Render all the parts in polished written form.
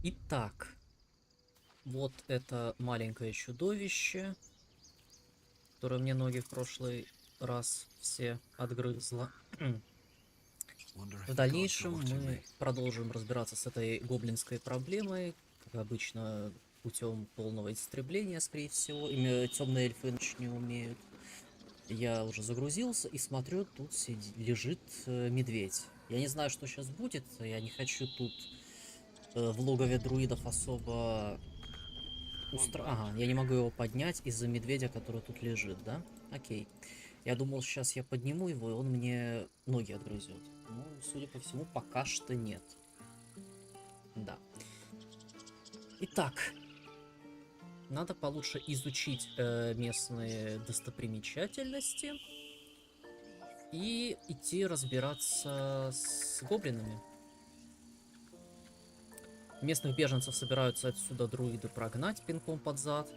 Итак, вот это маленькое чудовище, которое мне ноги в прошлый раз все отгрызло. В дальнейшем мы продолжим разбираться с этой гоблинской проблемой, как обычно, путем полного истребления, скорее всего. Именно темные эльфы иначе не умеют. Я уже загрузился и смотрю, тут лежит медведь. Я не знаю, что сейчас будет. Я не хочу тут в логове друидов особо Ага, я не могу его поднять из-за медведя, который тут лежит, да? Окей. Я думал, сейчас я подниму его, и он мне ноги отгрызет. Ну, судя по всему, пока что нет. Да. Итак, надо получше изучить местные достопримечательности и идти разбираться с гоблинами. Местных беженцев собираются отсюда друиды прогнать пинком под зад,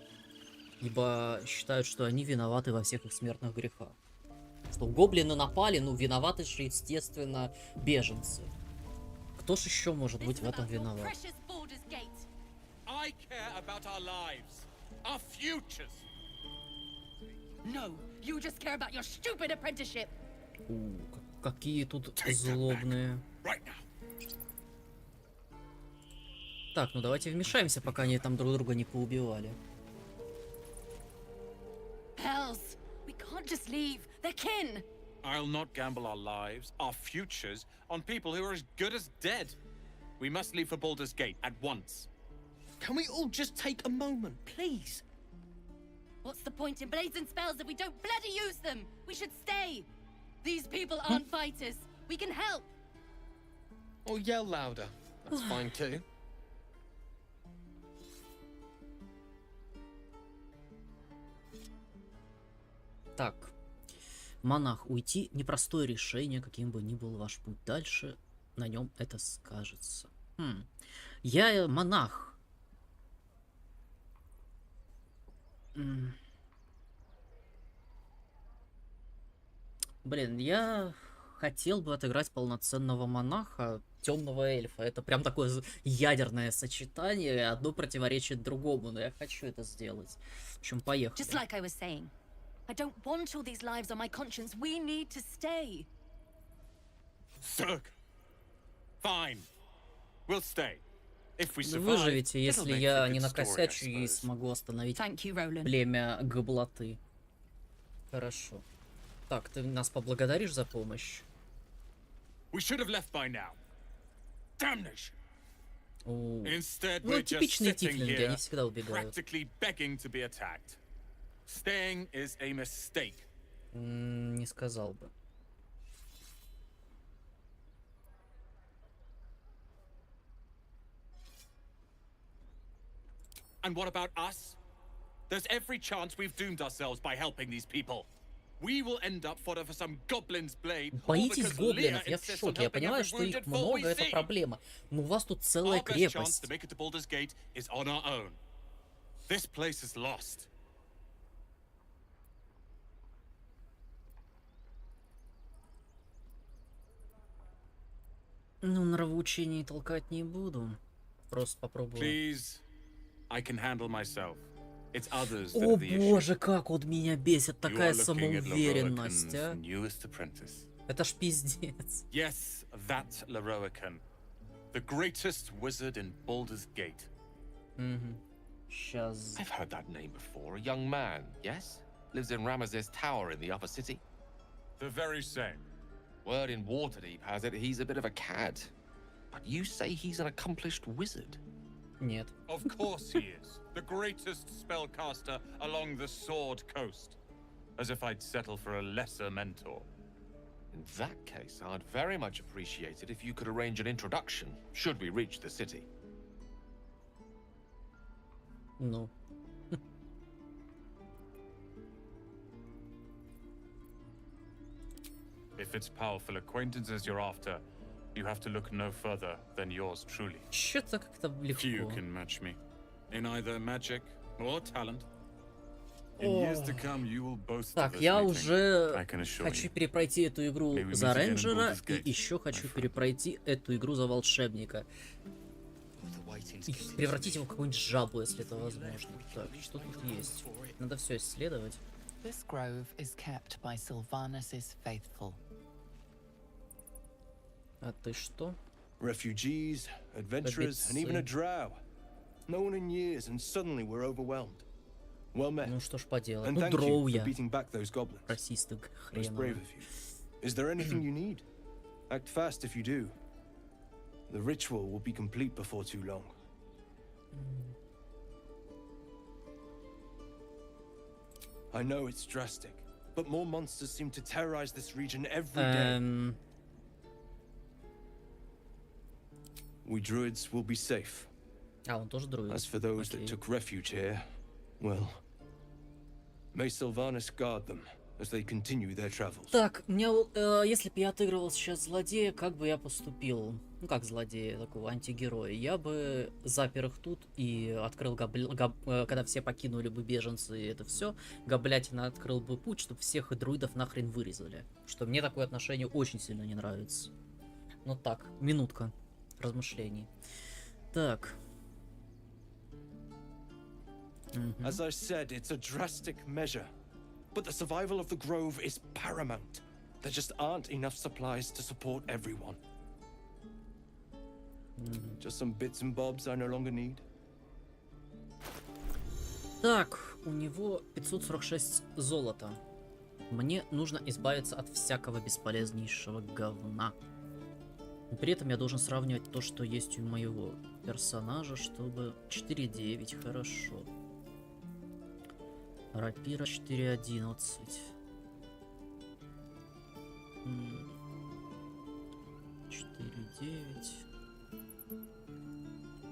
ибо считают, что они виноваты во всех их смертных грехах. Что гоблины напали, ну виноваты же, естественно, беженцы. Кто ж еще может быть в этом виноват? Какие тут злобные. Так, ну давайте вмешаемся, пока они там друг друга не поубивали. Hells, we can't just leave. They're kin. I'll not gamble our lives, our futures, on people who are as good as dead. We must leave for Baldur's Gate at once. Can we all just take a moment, please? What's the point in blazing spells if we don't bloody use them? We should stay. These people aren't fighters. We can help. Or yell louder. That's fine too. Так, монах, уйти — непростое решение, каким бы ни был ваш путь дальше, на нем это скажется. Я монах. Блин, я хотел бы отыграть полноценного монаха, темного эльфа. Это прям такое ядерное сочетание, одно противоречит другому, но я хочу это сделать. В общем, поехали. Just like I was saying. I don't want all these lives on my conscience. We need to stay. Zerg. Fine. We'll stay. If we survive, Выживете, it'll если make for я a не good story, I накосячу и suppose. смогу остановить Thank you, Roland. племя гоблоты. Хорошо. Так, ты нас поблагодаришь за помощь? We should have left by now. Damnation. Instead, Ну, we're just типичные sitting тифлинги, here, они всегда убегают. practically begging to be attacked. Staying is a mistake. Не сказал бы. And what about us? There's every chance we've doomed ourselves by helping these people. We will end up fodder for some goblin's blade. Боитесь гоблинов? Я в шоке. Я понимаю, что их много, это проблема. Но у вас тут целая крепость. To make it to Baldur's Gate is on our own. This place is lost. Ну, нравоучений толкать не буду. Просто попробую. Please, I can handle myself. It's others that О are the issue. боже, как вот меня бесит You такая are looking at самоуверенность, Leroican's а. newest apprentice. Это ж пиздец. Yes, that Leroican. The greatest wizard in Baldur's Gate. Сейчас. I've heard that name before. A young man, yes? Lives in Ramesses Tower in the upper city. The very same. Word in Waterdeep has it he's a bit of a cad. But you say he's an accomplished wizard? Нет. Of course he is. The greatest spellcaster along the Sword Coast. As if I'd settle for a lesser mentor. In that case, I'd very much appreciate it if you could arrange an introduction, should we reach the city. Ну. If it's powerful acquaintances you're after, you have to look no further than yours truly. Чё-то как-то Few легко. can match me. In either magic or talent. In years to come, you will boast of Так, this я meeting, уже I can assure хочу you. перепройти эту игру May we за meet again in рейнджера Baldur's и Gate, еще my хочу friend. перепройти эту игру за волшебника. И превратить его в какую-нибудь жабу, если это возможно. Так, что тут есть? Надо все исследовать. This grove is kept by Sylvanus' faithful. А ты что? Refugees, adventurers, and even a drow. No one in years, and suddenly we're overwhelmed. Well met. Ну что ж поделать. And Ну, thank you дроу for я. beating back those goblins. Расисты Most хреновые. brave of you. Is there anything you need? Act fast if you do. The ritual will be complete before too long. I know it's drastic, but more monsters seem to terrorize this region every day. We druids will be safe. А, он тоже друид. As for those Окей. that took refuge here, well, may Sylvanus guard them as they continue their travels. Так, мне, если бы я отыгрывал сейчас злодея, как бы я поступил? Ну, как злодея, такого антигероя. Я бы запер их тут и открыл когда все покинули бы беженцы и это все, гоблятина открыл бы путь, чтобы всех и друидов нахрен вырезали. Что мне такое отношение очень сильно не нравится. Ну так, минутка размышлений. Так. As I said, it's a drastic measure, but the survival of the grove is paramount. There just aren't enough supplies to support everyone. Just some bits and bobs I no longer need. Так, у него 546 золота. Мне нужно избавиться от всякого бесполезнейшего говна. И при этом я должен сравнивать то, что есть у моего персонажа, чтобы... 4-9, хорошо. Рапира 4-11. 4-9.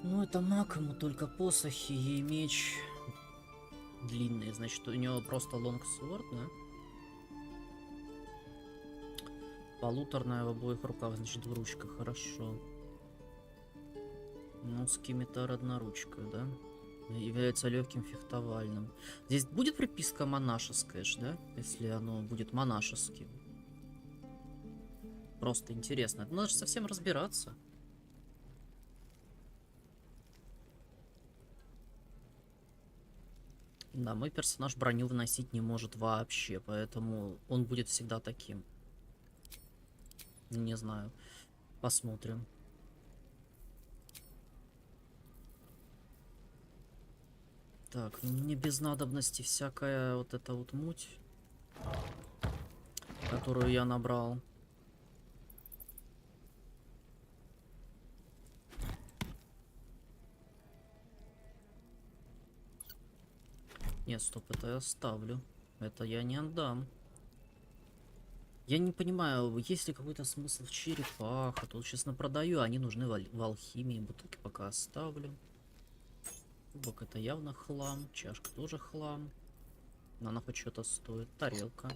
Ну, это маг, ему только посохи и меч длинный. Значит, у него просто лонгсворд, да? Полуторная в обоих руках, значит, двуручка, хорошо. Ну, скимитар одноручка, да? Является легким фехтовальным. Здесь будет приписка монашеская ж, да? Если оно будет монашеским. Просто интересно. Надо же совсем разбираться. Да, мой персонаж броню выносить не может вообще, поэтому он будет всегда таким. Не знаю. Посмотрим. Так, ну мне без надобности всякая вот эта вот муть, которую я набрал. Нет, стоп, это я оставлю. Это я не отдам. Я не понимаю, есть ли какой-то смысл в черепах. А то, честно, продаю, они нужны в алхимии. Бутылки пока оставлю. Кубок это явно хлам. Чашка тоже хлам. Но она хоть что-то стоит. Тарелка.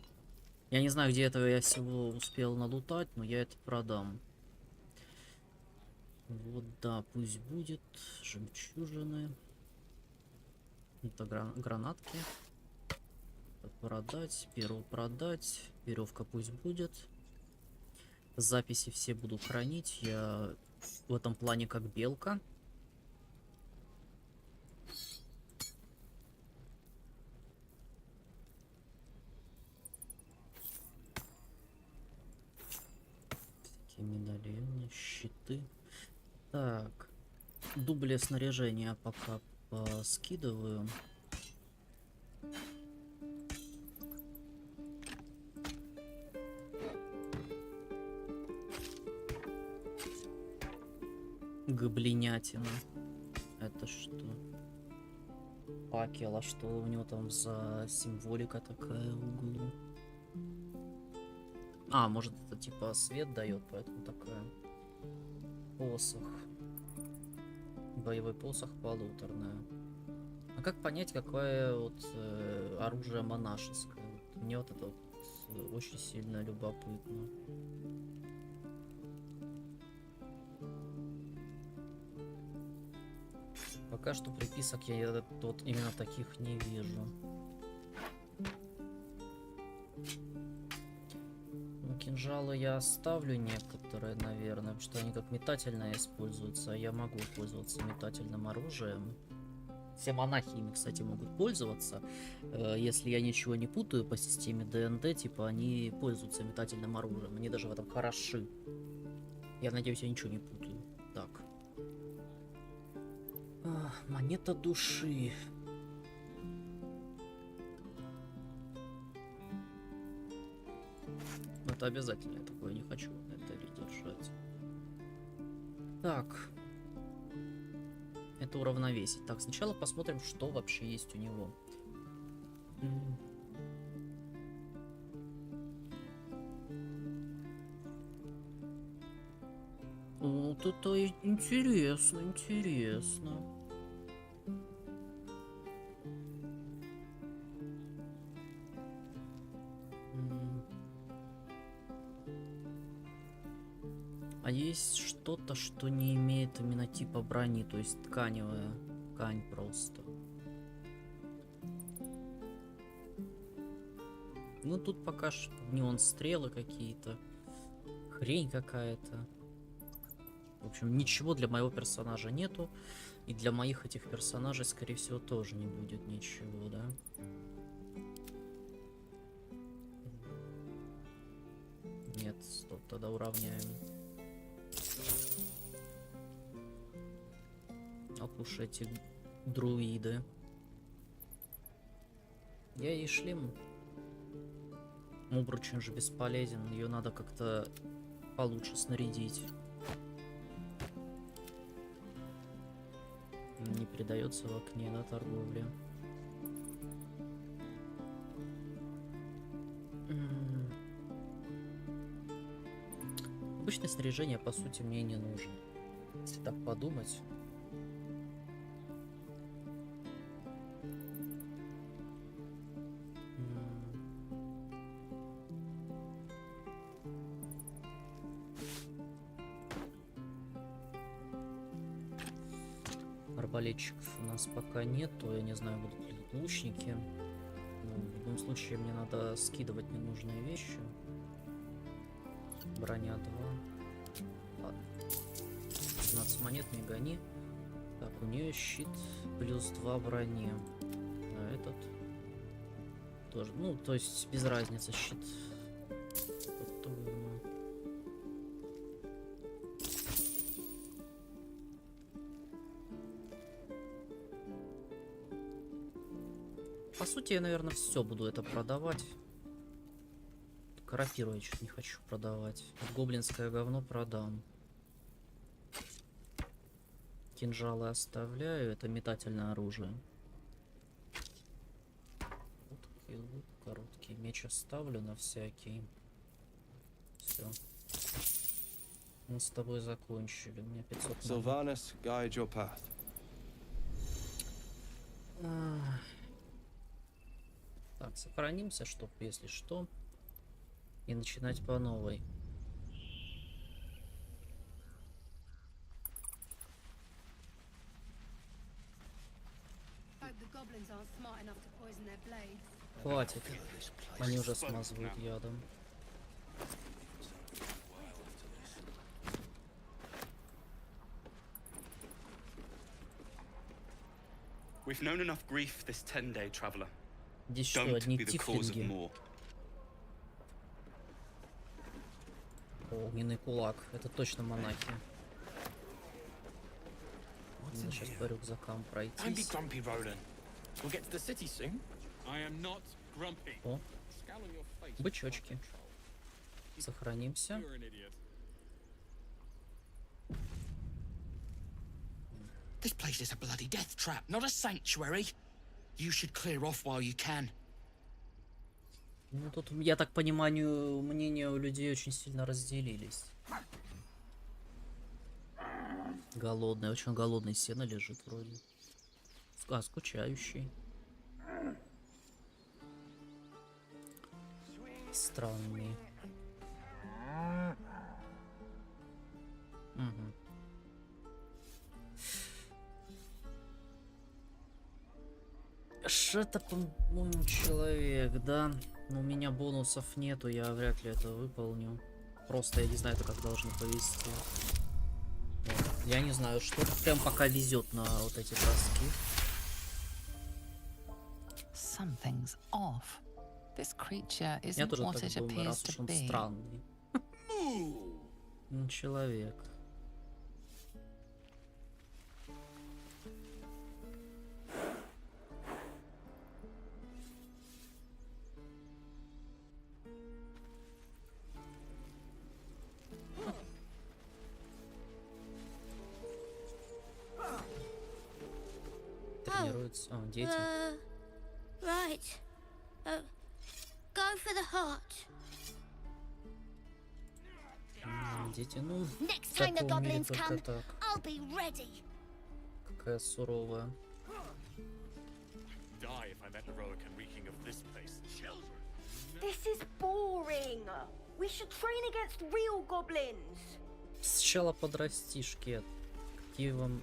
Я не знаю, где этого я всего успел налутать, но я это продам. Вот, да, пусть будет. Жемчужины. Это гранатки. Продать. Перо продать. Веревка пусть будет. Записи все буду хранить. Я в этом плане как белка. Всякие медальоны, щиты. Так. Дубли снаряжения пока поскидываю. Гоблинятина. Это что? Факел, а что у него там за символика такая в углу? А, может это типа свет дает, поэтому такая. Посох. Боевой посох полуторная. А как понять, какое вот оружие монашеское? Вот, мне вот это вот очень сильно любопытно. Пока что приписок я тут именно таких не вижу. Ну, кинжал кинжалы я оставлю некоторые, наверное, потому что они как метательные используются, а я могу пользоваться метательным оружием. Все монахи ими, кстати, могут пользоваться. Если я ничего не путаю по системе ДНД, типа они пользуются метательным оружием. Они даже в этом хороши. Я надеюсь, я ничего не путаю. Так. Монета души. Это обязательно, я такое не хочу на инвентаре держать. Так. Это уравновесить. Так, сначала посмотрим, что вообще есть у него. Вот это интересно, интересно. А есть что-то, что не имеет именно типа брони, то есть тканевая ткань просто. Ну тут пока что неон стрелы какие-то, хрень какая-то. В общем, ничего для моего персонажа нету, и для моих этих персонажей, скорее всего, тоже не будет ничего, да? Нет, стоп, тогда уравняем. Ох уж эти друиды. Я ей шлем. Обруч, он же бесполезен. Ее надо как-то получше снарядить. Не передается в окне, да, торговли. Обычное снаряжение, по сути, мне не нужно. Если так подумать. Арбалетчиков у нас пока нету. Я не знаю, будут ли тут лучники. Но в любом случае мне надо скидывать ненужные вещи. Броня 2. Ладно. 15 монет, не гони. Так, у нее щит плюс 2 брони. А этот тоже. Ну, то есть без разницы щит. По сути, я, наверное, все буду это продавать. Рапиру я чуть не хочу продавать. Гоблинское говно продам. Кинжалы оставляю. Это метательное оружие. Короткий меч оставлю на всякий. Все. Мы с тобой закончили. У меня 500 монет. Sylvanas, guide your path. Так, сохранимся, чтоб, если что, и начинать по новой. Хватит. Они уже смазывают ядом. We've known enough grief this 10-day traveler. Здесь что, Don't одни be the cause of тифлинги? more. Огненный кулак. Это точно монахи. Надо сейчас по рюкзакам Don't be пройтись. grumpy, Roland. We'll get to the city soon. I am not grumpy. О, Scowl on your face. бычочки. Сохранимся. You're an idiot. This place is a bloody death trap, not a sanctuary. You should clear off while you can. Ну тут, я так понимаю, мнения у людей очень сильно разделились. Голодный, очень голодный, сено лежит вроде. А, скучающий. Странный. Угу. Что-то, по-моему, человек, да? Но у меня бонусов нету, я вряд ли это выполню. просто я не знаю, это как должно повести. Вот. Я не знаю, что прям пока везет на вот эти таски. Something's off. This creature Я isn't тоже what так it думаю, appears раз уж to он be. странный. Ну, человек. Тренируется. А, дети. Right. Go for the heart. Дети, ну, Next time the запомнили goblins только come, так. I'll be ready. Какая суровая. Die if I'm at heroic and reeking of this place. This is boring. We should train against real goblins. Сначала подрасти, шкет. Какие вам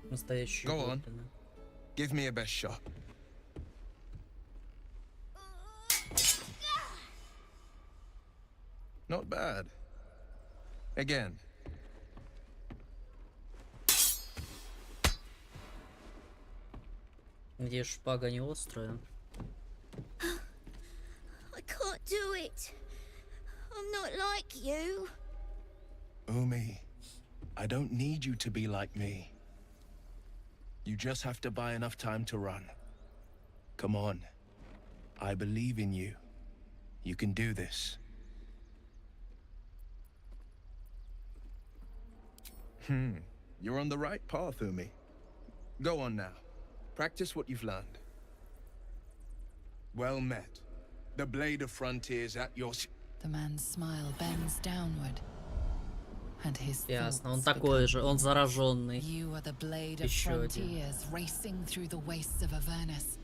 настоящие Go on. гоблины? Give me a best shot. Not bad. Again. Где шпага не острая? I can't do it. I'm not like you. Umi, I don't need you to be like me. You just have to buy enough time to run. Come on. I believe in you. You can do this. You're on the right path, Umi. Go on now. Practice what you've learned. Well met. The blade of frontiers at your... The man's smile bends downward, and his Ясно, он thoughts такой become же, он зараженный. You are the blade of Еще один. frontiers racing through the wastes of Avernus.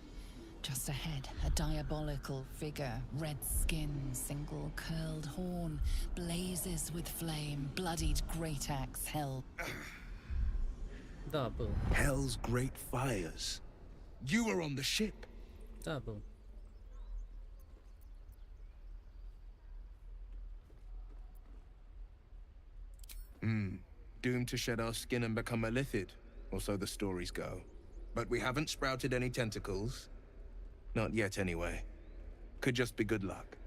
Just ahead, a diabolical figure, red skin, single curled horn, blazes with flame, bloodied great axe held. Да, был. Hell's great fires. You were on the ship. Да, был. Doomed to shed our skin and become a lithid, or so the stories go. But we haven't sprouted any tentacles. Not yet, anyway. Could just be good luck.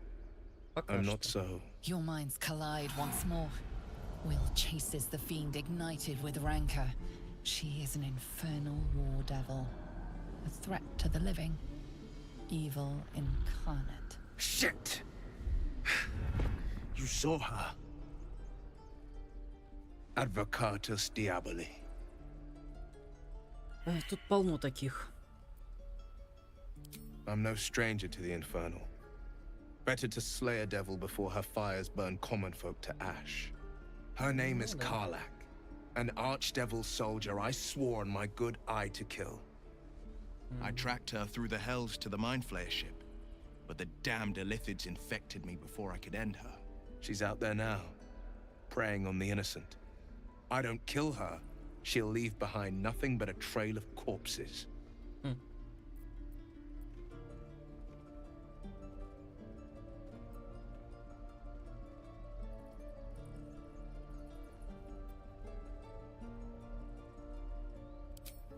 Пока I'm not что. so... Your minds collide once more. Will chases the fiend ignited with rancor. She is an infernal war devil. A threat to the living. Evil incarnate. Shit! You saw her. Advocatus Diaboli. Тут полно таких. I'm no stranger to the infernal. Better to slay a devil before her fires burn common folk to ash. Her name is Karlak, an archdevil soldier I swore on my good eye to kill. I tracked her through the hells to the Mind Flayer ship, but the damned Illithids infected me before I could end her. She's out there now, preying on the innocent. I don't kill her, she'll leave behind nothing but a trail of corpses.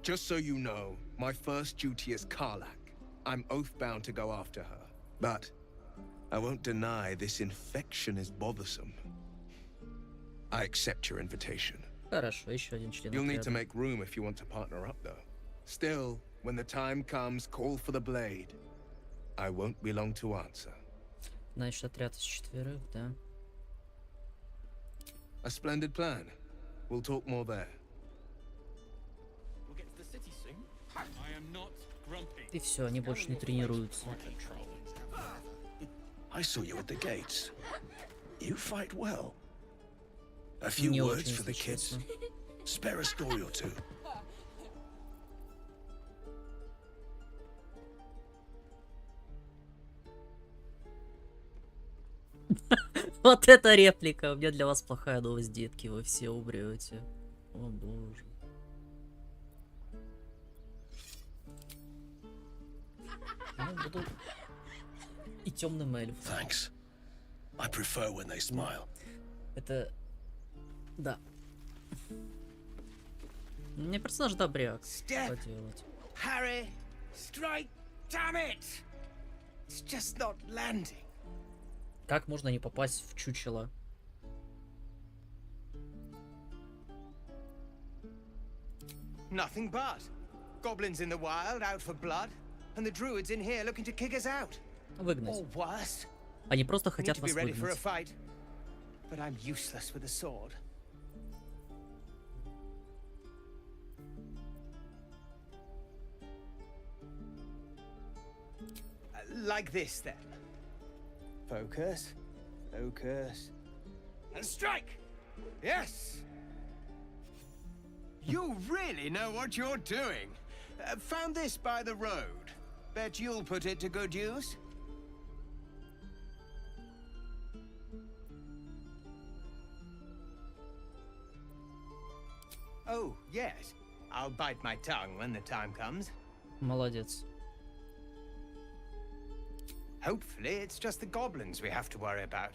Just so you know, my first duty is Karlak. I'm oath-bound to go after her. But I won't deny this infection is bothersome. I accept your invitation. Хорошо, еще один член You'll need to отряда. make room if you want to partner up, though. Still, when the time comes, call for the blade. I won't be long to answer. Значит, отряд из 4, да. A splendid plan. We'll talk more there. We'll get to the city soon. I am not grumpy. И все, они больше не тренируются. I saw you at the gates. You fight well. A few Не words очень, for the если kids. честно. Spare a story or two. Вот это реплика. У меня для вас плохая новость, детки. Вы все умрете. О боже. Ну, буду и темным эльфом. Thanks. I prefer when they smile. Это... Да. Мне персонаж добряк. Что делать? Harry, strike, damn it! It's just not landing. Как можно не попасть в чучело? Nothing but. Goblins in the wild, out for blood, and the druids in here looking to kick us out. Выгнать. Or worse. Они просто Need хотят to вас be ready for a выгнать. fight, but I'm useless with a sword. Like this, then. Focus, focus, and strike! Yes! You really know what you're doing. Found this by the road. Bet you'll put it to good use. Oh, yes. I'll bite my tongue when the time comes. Молодец. Hopefully, it's just the goblins we have to worry about.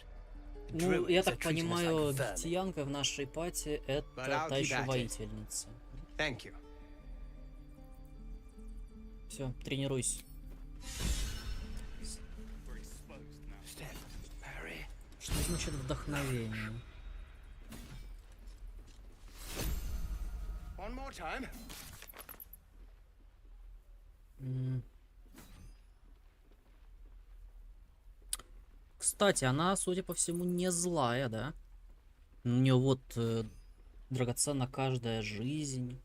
Ну, я так понимаю, Гитиянка в нашей пати это та еще воительница. Thank you. Все, тренируйся. Что значит вдохновение? One more time. Кстати, она, судя по всему, не злая, да? У нее вот драгоценна каждая жизнь.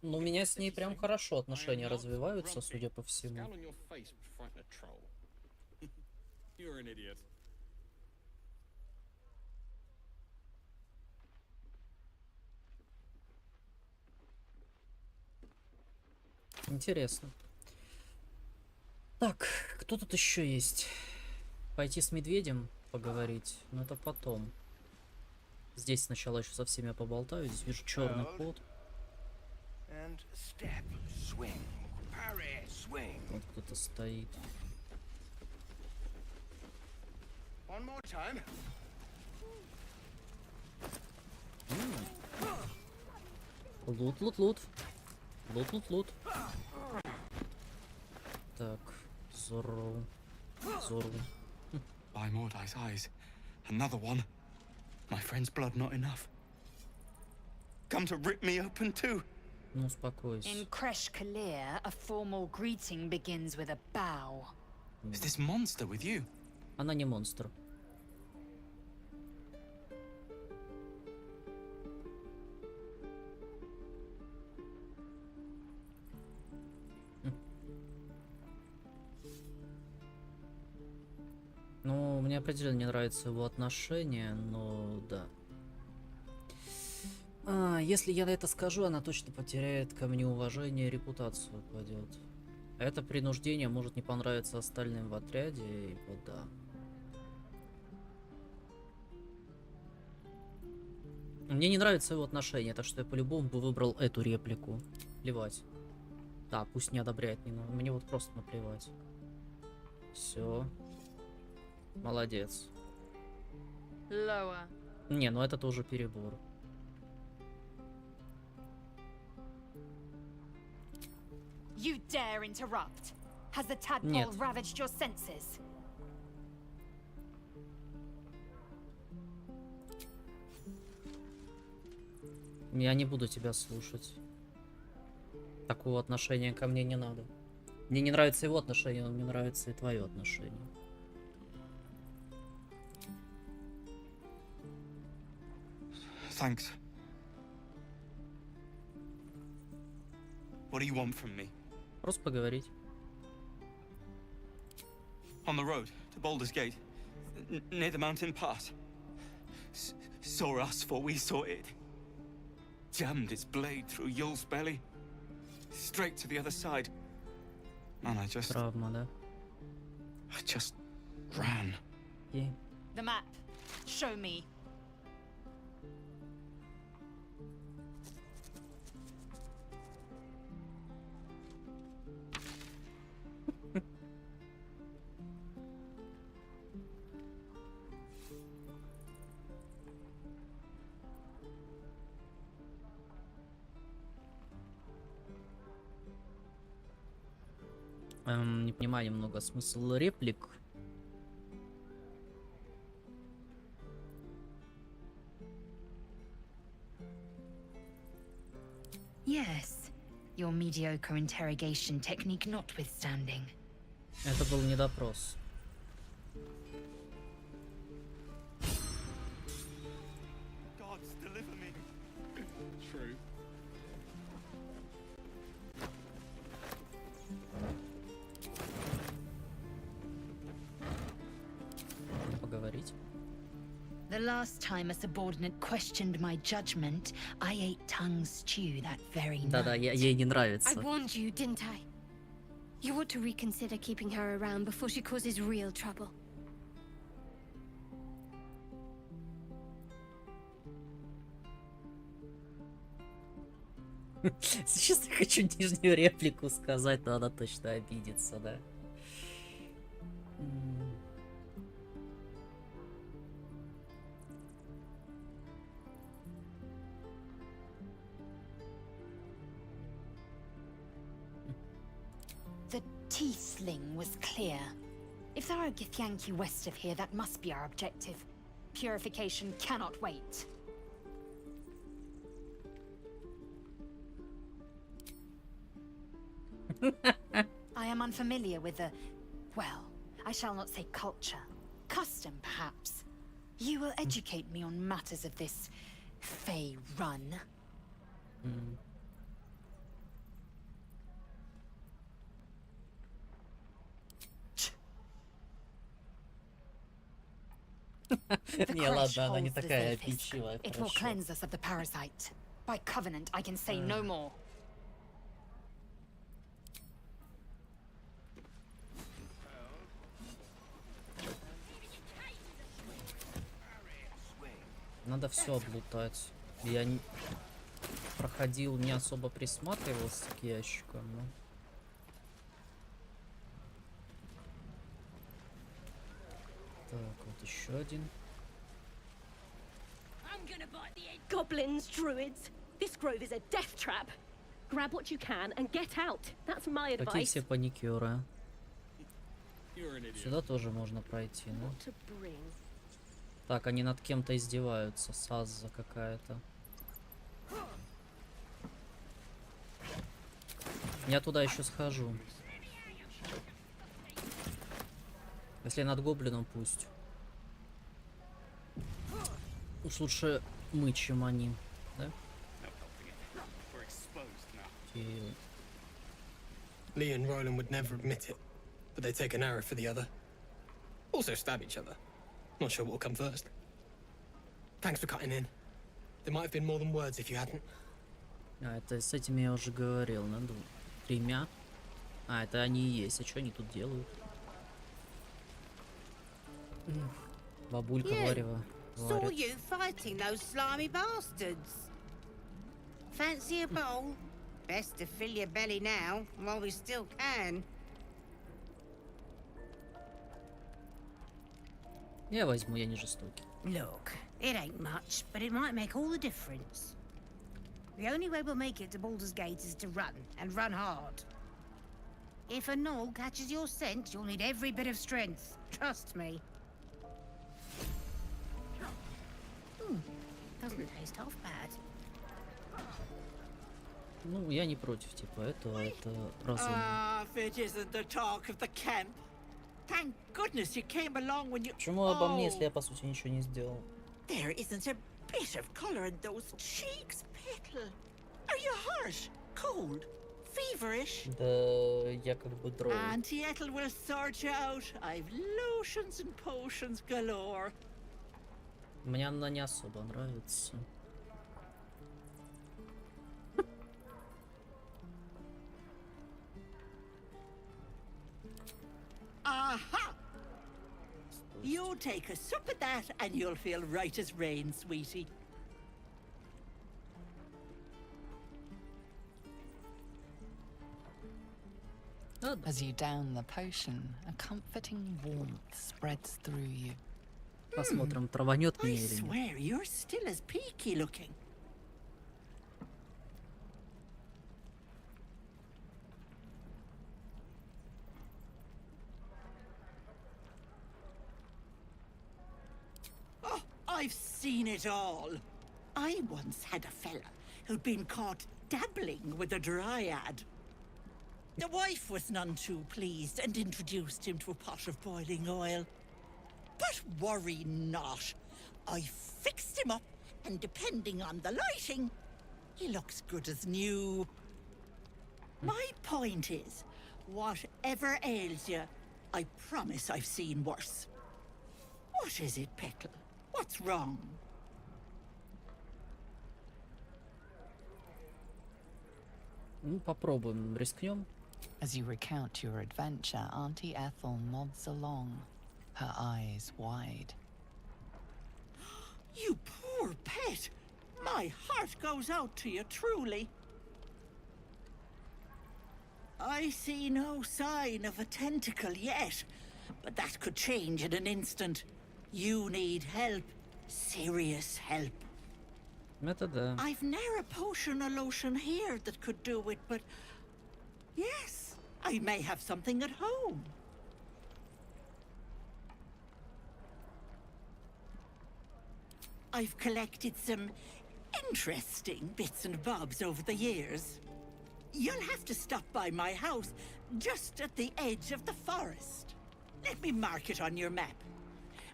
Ну, у меня с ней прям хорошо отношения развиваются, судя по всему. Интересно. Так, кто тут еще есть? Пойти с медведем поговорить, но это потом. Здесь сначала еще со всеми поболтаю. Здесь вижу черный кот. Вот кто-то стоит. Лут, лут, лут. Лут, лут, лут. Так, Зору. Зору. By Mordai's eyes, another one. My friend's blood not enough. Come to rip me open too. Ну, успокойся. In Kresh Kalir, a formal greeting begins with a bow. Is this monster with you? Она не монстр. Ну, мне определенно не нравится его отношение, но да. Если я на это скажу, она точно потеряет ко мне уважение и репутацию упадет. Это принуждение может не понравиться остальным в отряде, и вот да. Мне не нравится его отношение, так что я по-любому бы выбрал эту реплику. Плевать. Да, пусть не одобряет, мне вот просто наплевать. Все. Молодец. Lower. Не, ну это тоже перебор. You dare interrupt? Has the tadpole Нет. ravaged your senses? Я не буду тебя слушать. Такого отношения ко мне не надо. Мне не нравится его отношение, но мне нравится и твое отношение. Thanks. What do you want from me? Просто поговорить. On the road to Baldur's Gate, near the mountain pass. Saw us, for we saw it. Jammed its blade through Yul's belly, straight to the other side. And I just... Травма, да? I just ran. И... The map. Show me. Не понимаю немного смысл реплик. Yes, your mediocre interrogation technique notwithstanding. Это был не допрос. Gods, deliver me. True. Поговорить. The last time a subordinate questioned my judgment, I ate tongue stew that very night. Да-да, ей не нравится. I warned you, didn't I? You ought to reconsider keeping her around before she causes real trouble. Сейчас я хочу нижнюю реплику сказать, но она точно обидится, да? The Tiefling was clear. If there are Githyanki west of here, that must be our objective. Purification cannot wait. I am unfamiliar with the... well, I shall not say culture. Custom, perhaps. You will educate me on matters of this... Fey run. Не, ладно, она не такая обидчивая, It will хорошо. cleanse us of the parasite. By covenant, I can say no more. Надо все облутать. Я не... проходил, не особо присматривался к ящикам, но... Так, вот еще один. Goblins, druids. This grove is a death trap. Grab what you can and get out. That's my Какие advice. все паникеры. You're an idiot. Сюда тоже можно пройти, ну. What to bring? Так, они над кем-то издеваются. Сазза какая-то. Я туда еще схожу. Если над гоблином, пусть. Уж лучше мы, чем они, да? We're exposed now. Окей. Lee and Roland would never admit it, but they'd take an arrow for the other. Also stab each other. Not sure what'll come first. Thanks for cutting in. There might have been more than words if you hadn't. А, это с этими я уже говорил. Надо тремя. А, это они и есть. А что они тут делают? Бабулька варево. Saw you fighting those slimy bastards. Fancy a bowl? Best to fill your belly now, while we still can. Я возьму, я не жестокий. Look, it ain't much, but it might make all the difference. The only way we'll make it to Baldur's Gate is to run, and run hard. If a gnoll catches your scent, you'll need every bit of strength. Trust me. Doesn't taste half bad. Ну, я не против, типа, этого, это разумно. Ah, if it isn't the talk of the camp. Thank goodness you came along when you... Почему обо мне, если я, по сути, ничего не сделал? There isn't a bit of colour in those cheeks, Petal. Are you hurt? Cold? Feverish? Да, я как бы дров. Auntie Ethel will sort you out. I've lotions and potions galore. Мне она не особо нравится. Aha! You take a sup at that and you'll feel right as rain, sweetie. As you down the potion, a comforting warmth spreads through you. Посмотрим, траванет I меня или нет. swear you're still as peaky looking. seen it all. I once had a fella who'd been caught dabbling with a dryad. The wife was none too pleased and introduced him to a pot of boiling oil. But worry not. I fixed him up, and depending on the lighting, he looks good as new. My point is, whatever ails you, I promise I've seen worse. What is it, Petal? What's wrong? Ну, попробуем, рискнем. As you recount your adventure, Auntie Ethel nods along, her eyes wide. You poor pet! My heart goes out to you, truly. I see no sign of a tentacle yet, but that could change in an instant. You need help. Serious help. Это да. I've ne'er a potion or lotion here that could do it, but... yes, I may have something at home. I've collected some interesting bits and bobs over the years. You'll have to stop by my house, just at the edge of the forest. Let me mark it on your map.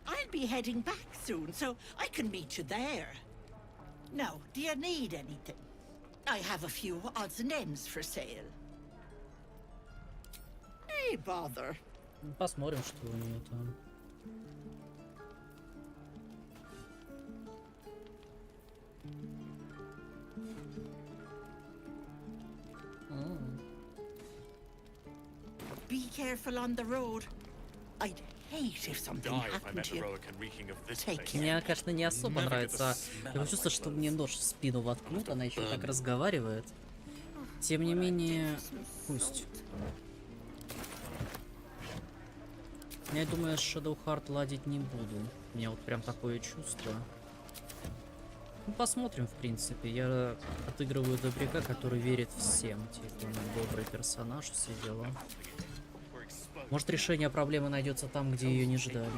I'll be heading back soon, so I can meet you there. Now, do you need anything? I have a few odds and ends for sale. Hey, bother. Посмотрим, что у нее там. Be careful on the road. I'd hate if something happened to you. Take care. Мне, конечно, не особо нравится. Я чувствую, что мне нож в спину воткнут, она еще так разговаривает. Тем не менее, пусть. Я думаю, с Shadow Heart ладить не буду. У меня вот прям такое чувство. Ну, посмотрим, в принципе. Я отыгрываю добряка, который верит всем. Типа, он добрый персонаж, все дела. Может, решение проблемы найдется там, где ее не ждали.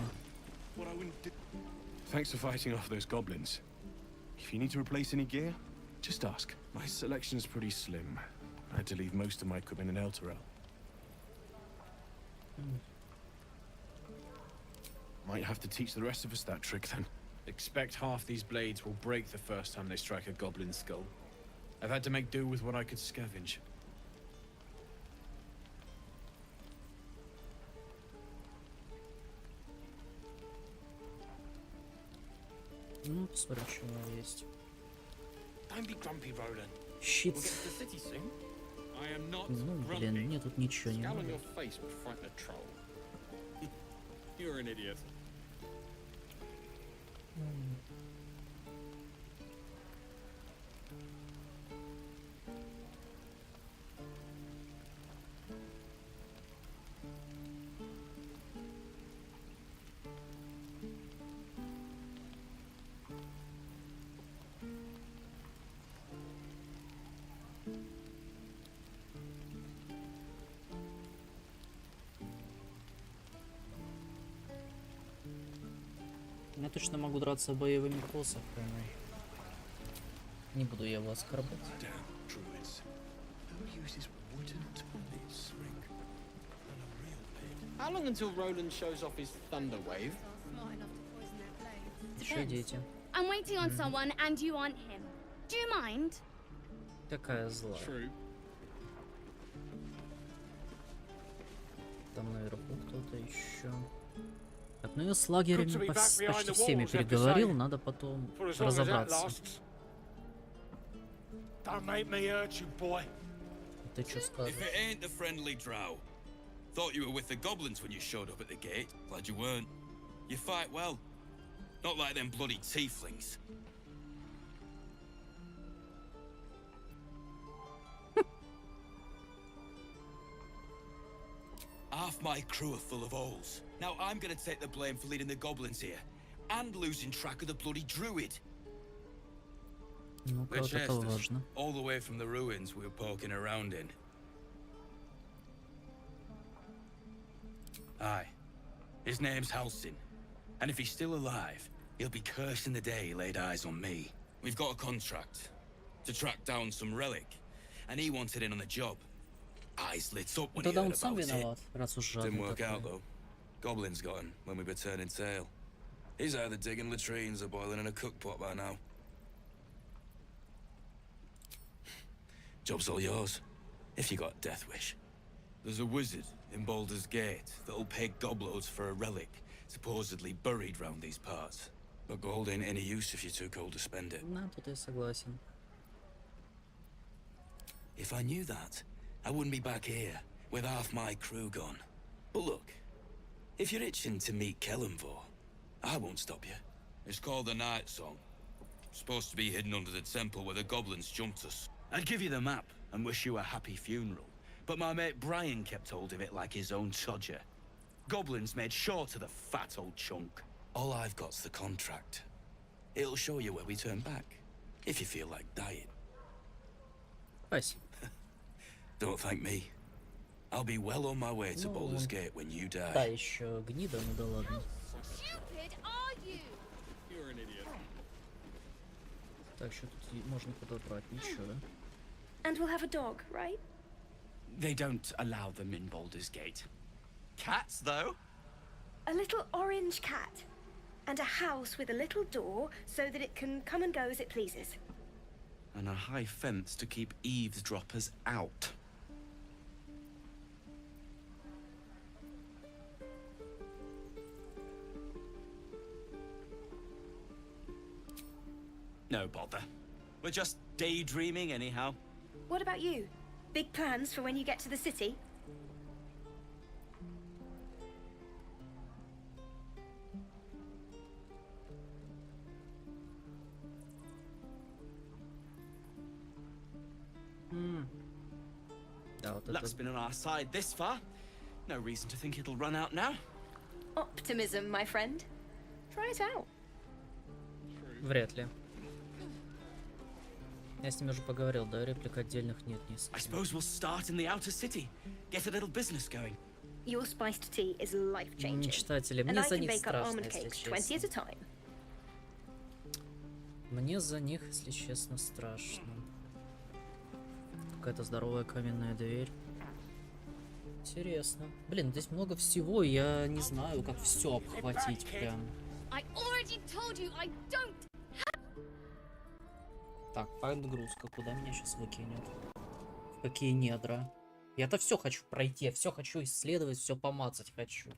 Thanks for fighting off those goblins. If you need to replace any gear, just ask. My selection is pretty slim. I had to leave most of my equipment in Elturel. Might have to teach the rest of us that trick then. Expect half these blades will break the first time they strike a goblin skull. I've had to make do with what I could scavenge. Ну, посмотрим, что у него есть. Don't be grumpy, Roland. Щит. We'll get to the city soon. I am not Ну, блин, мне тут ничего не Scowl on надо. your face would frighten a troll. You're an idiot. Я точно могу драться боевыми посохами. Не буду я его оскорблять. How long until Roland shows off his thunder wave? Еще дети. I'm waiting on someone and you aren't him. Do you mind? Такая злая. Там наверху кто-то еще. Так, ну я с лагерями почти всеми переговорил, надо потом разобраться. Ты что скажешь? If it ain't the friendly drow. Thought you were with the goblins when you showed up at the gate. Glad you weren't. You fight well. Not like them bloody tieflings. Half my crew are full of holes. Now I'm gonna take the blame for leading the goblins here. And losing track of the bloody druid. Ну, They вот это chased us важно. all the way from the ruins we were poking around in. Aye. His name's Halsin. And if he's still alive, He'll be cursing the day he laid eyes on me. We've got a contract to track down some relic, and he wanted in on the job. Eyes lit up when he Тогда heard он сам about it. виноват, раз уж Didn't жадный work out такой. though. Goblins got him when we were turning tail. He's either digging latrines or boiling in a cookpot by now. Job's all yours, if you got a death wish. There's a wizard in Baldur's Gate that'll pay gobloads for a relic supposedly buried round these parts. But gold ain't any use if you're too cold to spend it. Да, тут я согласен. If I knew that, I wouldn't be back here with half my crew gone. But look, if you're itching to meet Kellenvor, I won't stop you. It's called the Night Song. Supposed to be hidden under the temple where the goblins jumped us. I'd give you the map and wish you a happy funeral, but my mate Brian kept hold of it like his own Todger. Goblins made short of the fat old chunk. All I've got's the contract. It'll show you where we turn back, if you feel like dying. Спасибо. Don't thank me. I'll be well on my way to Ну, Baldur's Gate when you die. Да, еще гнида, ну да ладно. Stupid are you? You're an idiot. Так, что тут можно подобрать? Ничего, да? And we'll have a dog, right? They don't allow them in Baldur's Gate. Cats, though? A little orange cat. And a house with a little door so that it can come and go as it pleases. And a high fence to keep eavesdroppers out. No bother. We're just daydreaming anyhow. What about you? Big plans for when you get to the city? Да, вот Luck's это... been on our side this far. No reason to think it'll run out now. Optimism, my friend. Try it out. Вряд ли. Я с ними уже поговорил, да, реплик отдельных нет, не I suppose we'll start in the outer city. Get a little business going. Your spiced tea is life-changing. Мечтатели. And Мне I за can них bake up страшно, almond если cakes 20 at a честно. time. Мне за них, если честно, страшно. Какая-то здоровая каменная дверь. Интересно. Блин, здесь много всего, я не знаю, как все обхватить прям. I already told you I don't. Так, подгрузка, куда меня сейчас выкинет? В какие недра? Я-то все хочу пройти, я все хочу исследовать, все помацать хочу.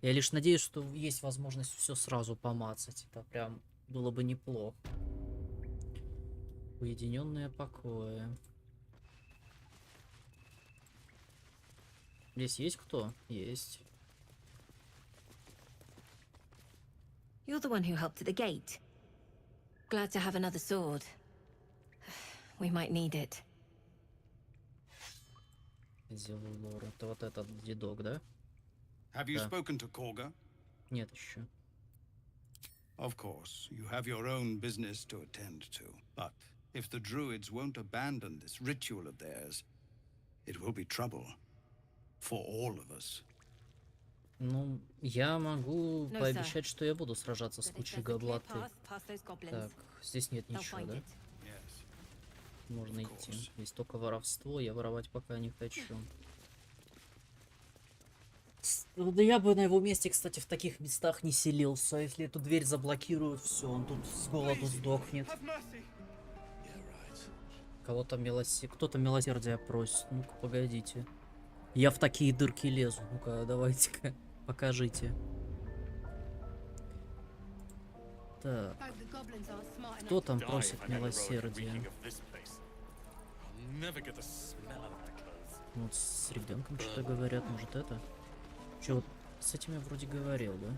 Я лишь надеюсь, что есть возможность все сразу помацать. Это прям было бы неплохо. Уединенные покои. Здесь есть кто? Есть. You're the one who helped at the gate. Glad to have another sword. We might need it. Зелулор. Это вот этот дедок, да? Have you Да. spoken to Korga? Нет еще. Of course, you have your own business to attend to. But if the druids won't abandon this ritual of theirs, it will be trouble for all of us. Ну, я могу No, пообещать, что я буду сражаться с But if кучей there's a clear гоблоты. path past those goblins, Так, здесь нет they'll ничего, find да? it. Можно идти. Здесь только воровство, я воровать пока не хочу. Да я бы на его месте, кстати, в таких местах не селился. Если эту дверь заблокируют, все, он тут с голоду сдохнет. Кого-то кто-то милосердия просит. Ну-ка, погодите. Я в такие дырки лезу. Ну-ка, давайте-ка, покажите. Так. Кто там просит милосердия? Вот с ребенком что-то говорят, может это? Че, вот с этим я вроде говорил, да?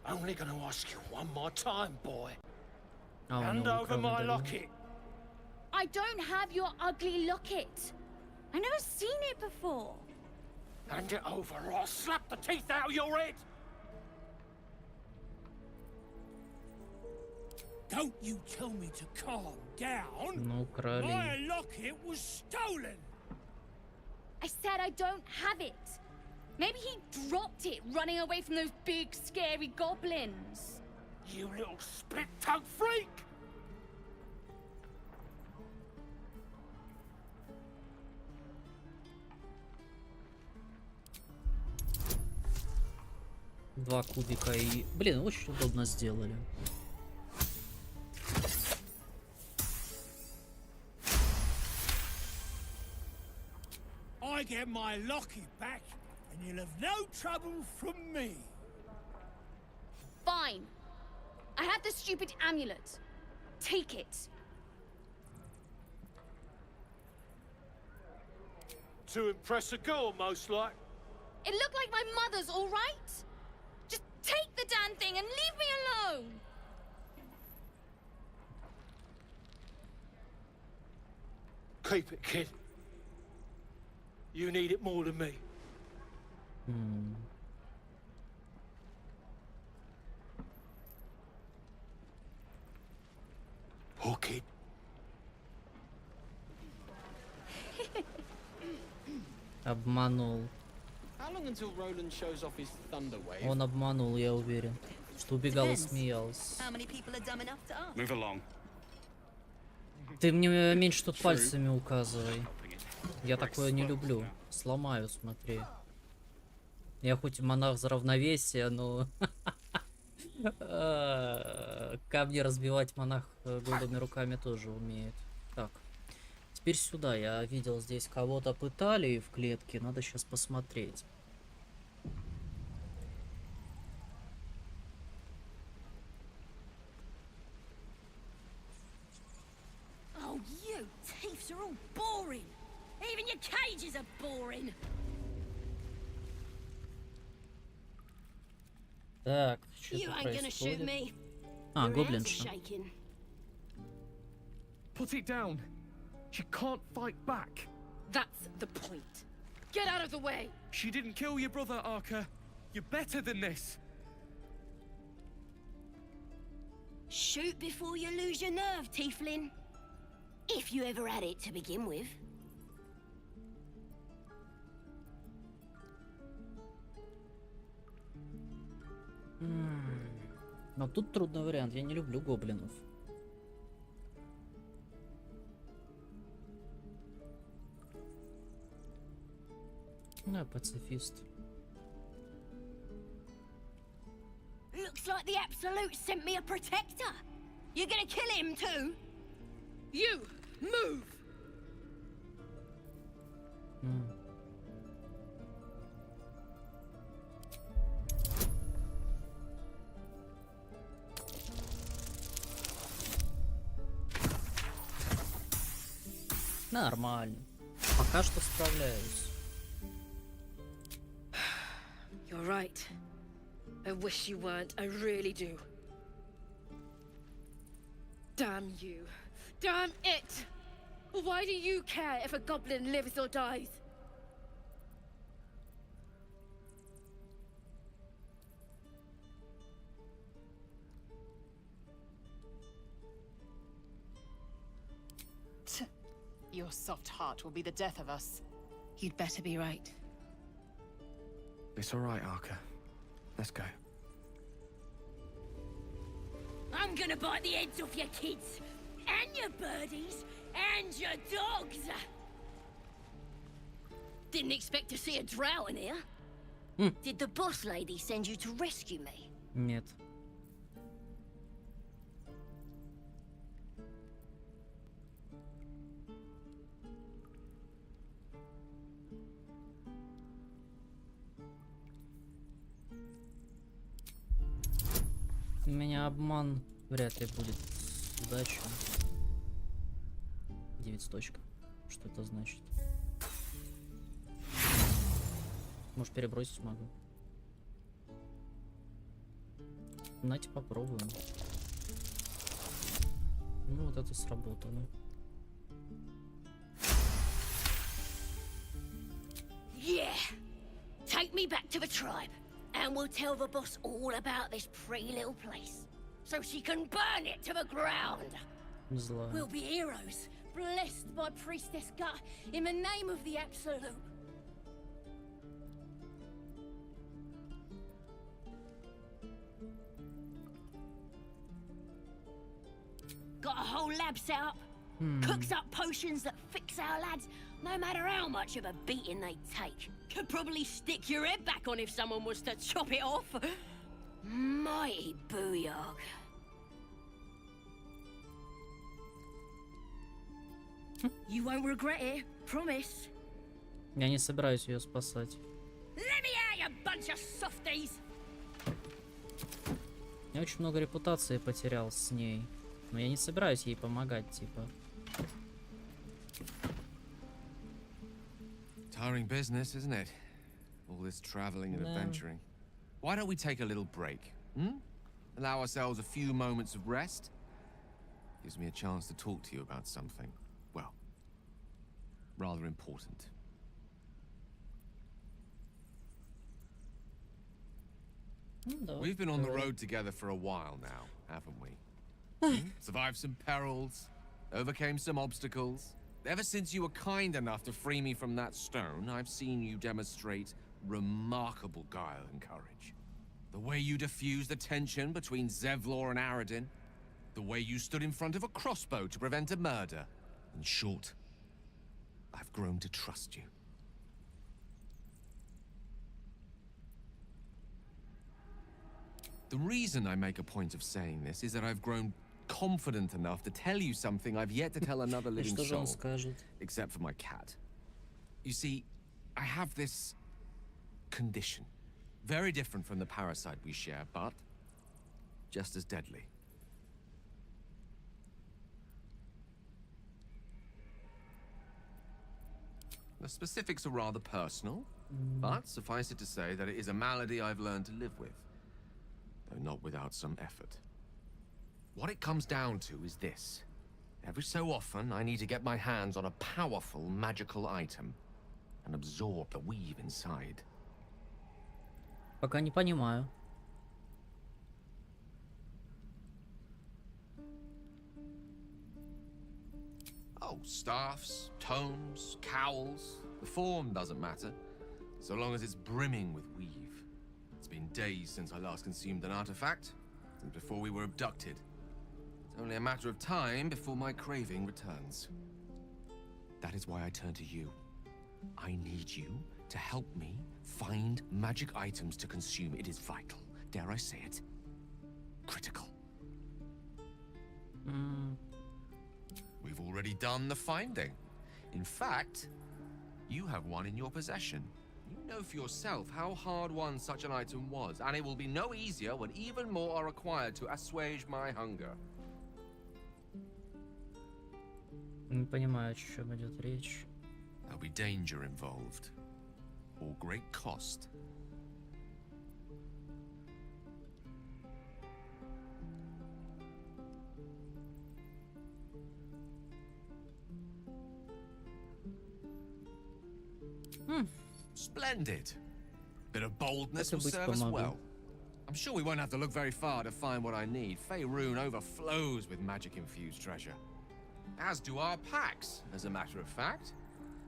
Only gonna ask you one more time, boy. А, он Hand его over украл my медальон. locket. I don't have your ugly locket. I've never seen it before. Hand it over or I'll slap the teeth out of your head. Don't you tell me to calm down. Ну, украли. My locket was stolen. I said I don't have it. Maybe he dropped it running away from those big, scary goblins. You little split-tongued freak! Два кубика и... Блин, очень удобно сделали. I get my Lockie back, and you'll have no trouble from me. Fine. I have the stupid amulet. Take it. To impress a girl, most like. It looked like my mother's, all right? Just take the damn thing and leave me alone. Keep it, kid. You need it more than me. Hook it. Обманул. How long until Roland shows off his thunder wave? Он обманул, я уверен. Что убегал и смеялся. How many people are dumb enough to ask? Move along. Ты мне меньше тут пальцами указывай. Я такое не люблю. Сломаю, смотри. Я хоть и монах за равновесие, но... Камни разбивать монах голыми руками тоже умеет. Так. Теперь сюда. Я видел, здесь кого-то пытали в клетке. Надо сейчас посмотреть. Oh, you thieves are all boring. Even your cages are boring. Так, что You ain't gonna shoot me. А, Your hands are гоблинша. shaking. Put it down. She can't fight back. That's the point. Get out of the way. She didn't kill your brother, Arca. You're better than this. Shoot before you lose your nerve, Tiefling. If you ever had it to begin with. Но тут трудный вариант. Я не люблю гоблинов. Да, пацифист. Looks like the Absolute sent me a protector. You're gonna kill him too? You, move! Нормально. Пока что справляюсь. You're right. I wish you weren't. I really do. Damn you. Damn it! Why do you care if a goblin lives or dies? Your soft heart will be the death of us. You'd better be right. It's all right, Arca. Let's go. I'm gonna bite the heads off your kids, and your birdies, and your dogs! Didn't expect to see a drow in here. Did the boss lady send you to rescue me? Нет. У меня обман вряд ли будет удачей. 9 точка. Что это значит? Может, перебросить могу. Давайте попробуем. Ну, вот это сработало. Yeah! Take me back to the tribe, and we'll tell the boss all about this pretty little place, so she can burn it to the ground. Зла. We'll be heroes, blessed by Priestess Gut, in the name of the Absolute. Got a whole lab set up. Cooks up potions that fix our lads, no matter how much of a beating they take. Could probably stick your head back on if someone was to chop it off. Mighty booyog. You won't regret it, promise. Я не собираюсь ее спасать. Let me out, you bunch of softies. Я очень много репутации потерял с ней. Но я не собираюсь ей помогать, типа. Tiring business, isn't it? All this traveling and adventuring. Why don't we take a little break? Allow ourselves a few moments of rest? Gives me a chance to talk to you about something, well, rather important. We've been on the road together for a while now, haven't we? Survived some perils, overcame some obstacles. Ever since you were kind enough to free me from that stone, I've seen you demonstrate remarkable guile and courage. The way you diffused the tension between Zevlor and Aradin. The way you stood in front of a crossbow to prevent a murder. In short, I've grown to trust you. The reason I make a point of saying this is that I've grown confident enough to tell you something I've yet to tell another living soul, except for my cat. You see, I have this condition, very different from the parasite we share, but just as deadly. The specifics are rather personal, but suffice it to say that it is a malady I've learned to live with, though not without some effort. What it comes down to is this. Every so often, I need to get my hands on a powerful magical item and absorb the weave inside. Пока не понимаю. Oh, staffs, tomes, cowls. The form doesn't matter, so long as it's brimming with weave. It's been days since I last consumed an artifact, since before we were abducted. It's only a matter of time before my craving returns. That is why I turn to you. I need you to help me find magic items to consume. It is vital. Dare I say it? Critical. We've already done the finding. In fact, you have one in your possession. You know for yourself how hard won such an item was, and it will be no easier when even more are required to assuage my hunger. Не понимаю, о чем идет речь. There'll be danger involved, or great cost. Splendid. Bit of boldness will serve us well. I'm sure we won't have to look very far to find what I need. Faerun overflows with magic-infused treasure. As do our packs, as a matter of fact.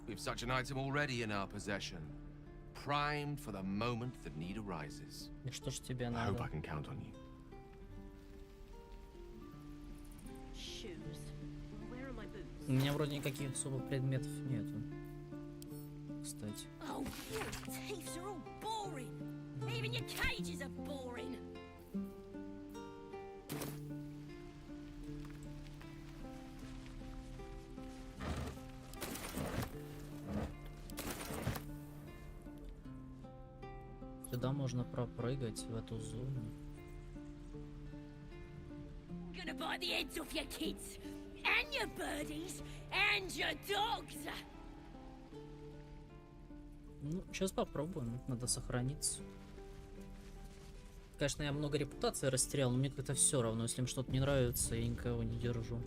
We've such an item already in our possession. Primed for the moment that need arises. И что ж тебе I надо? hope I can count on you. Shoes. Where are my boots? У меня вроде никаких особо предметов нету. Кстати. Oh, your teeth are all boring. Even your cages are boring. Сюда можно пропрыгать в эту зону. Gonna bite the heads off your kids, and your birdies, and your dogs. Ну, сейчас попробуем. Надо сохраниться. Конечно, я много репутации растерял, но мне как-то все равно. Если им что-то не нравится, я никого не держу.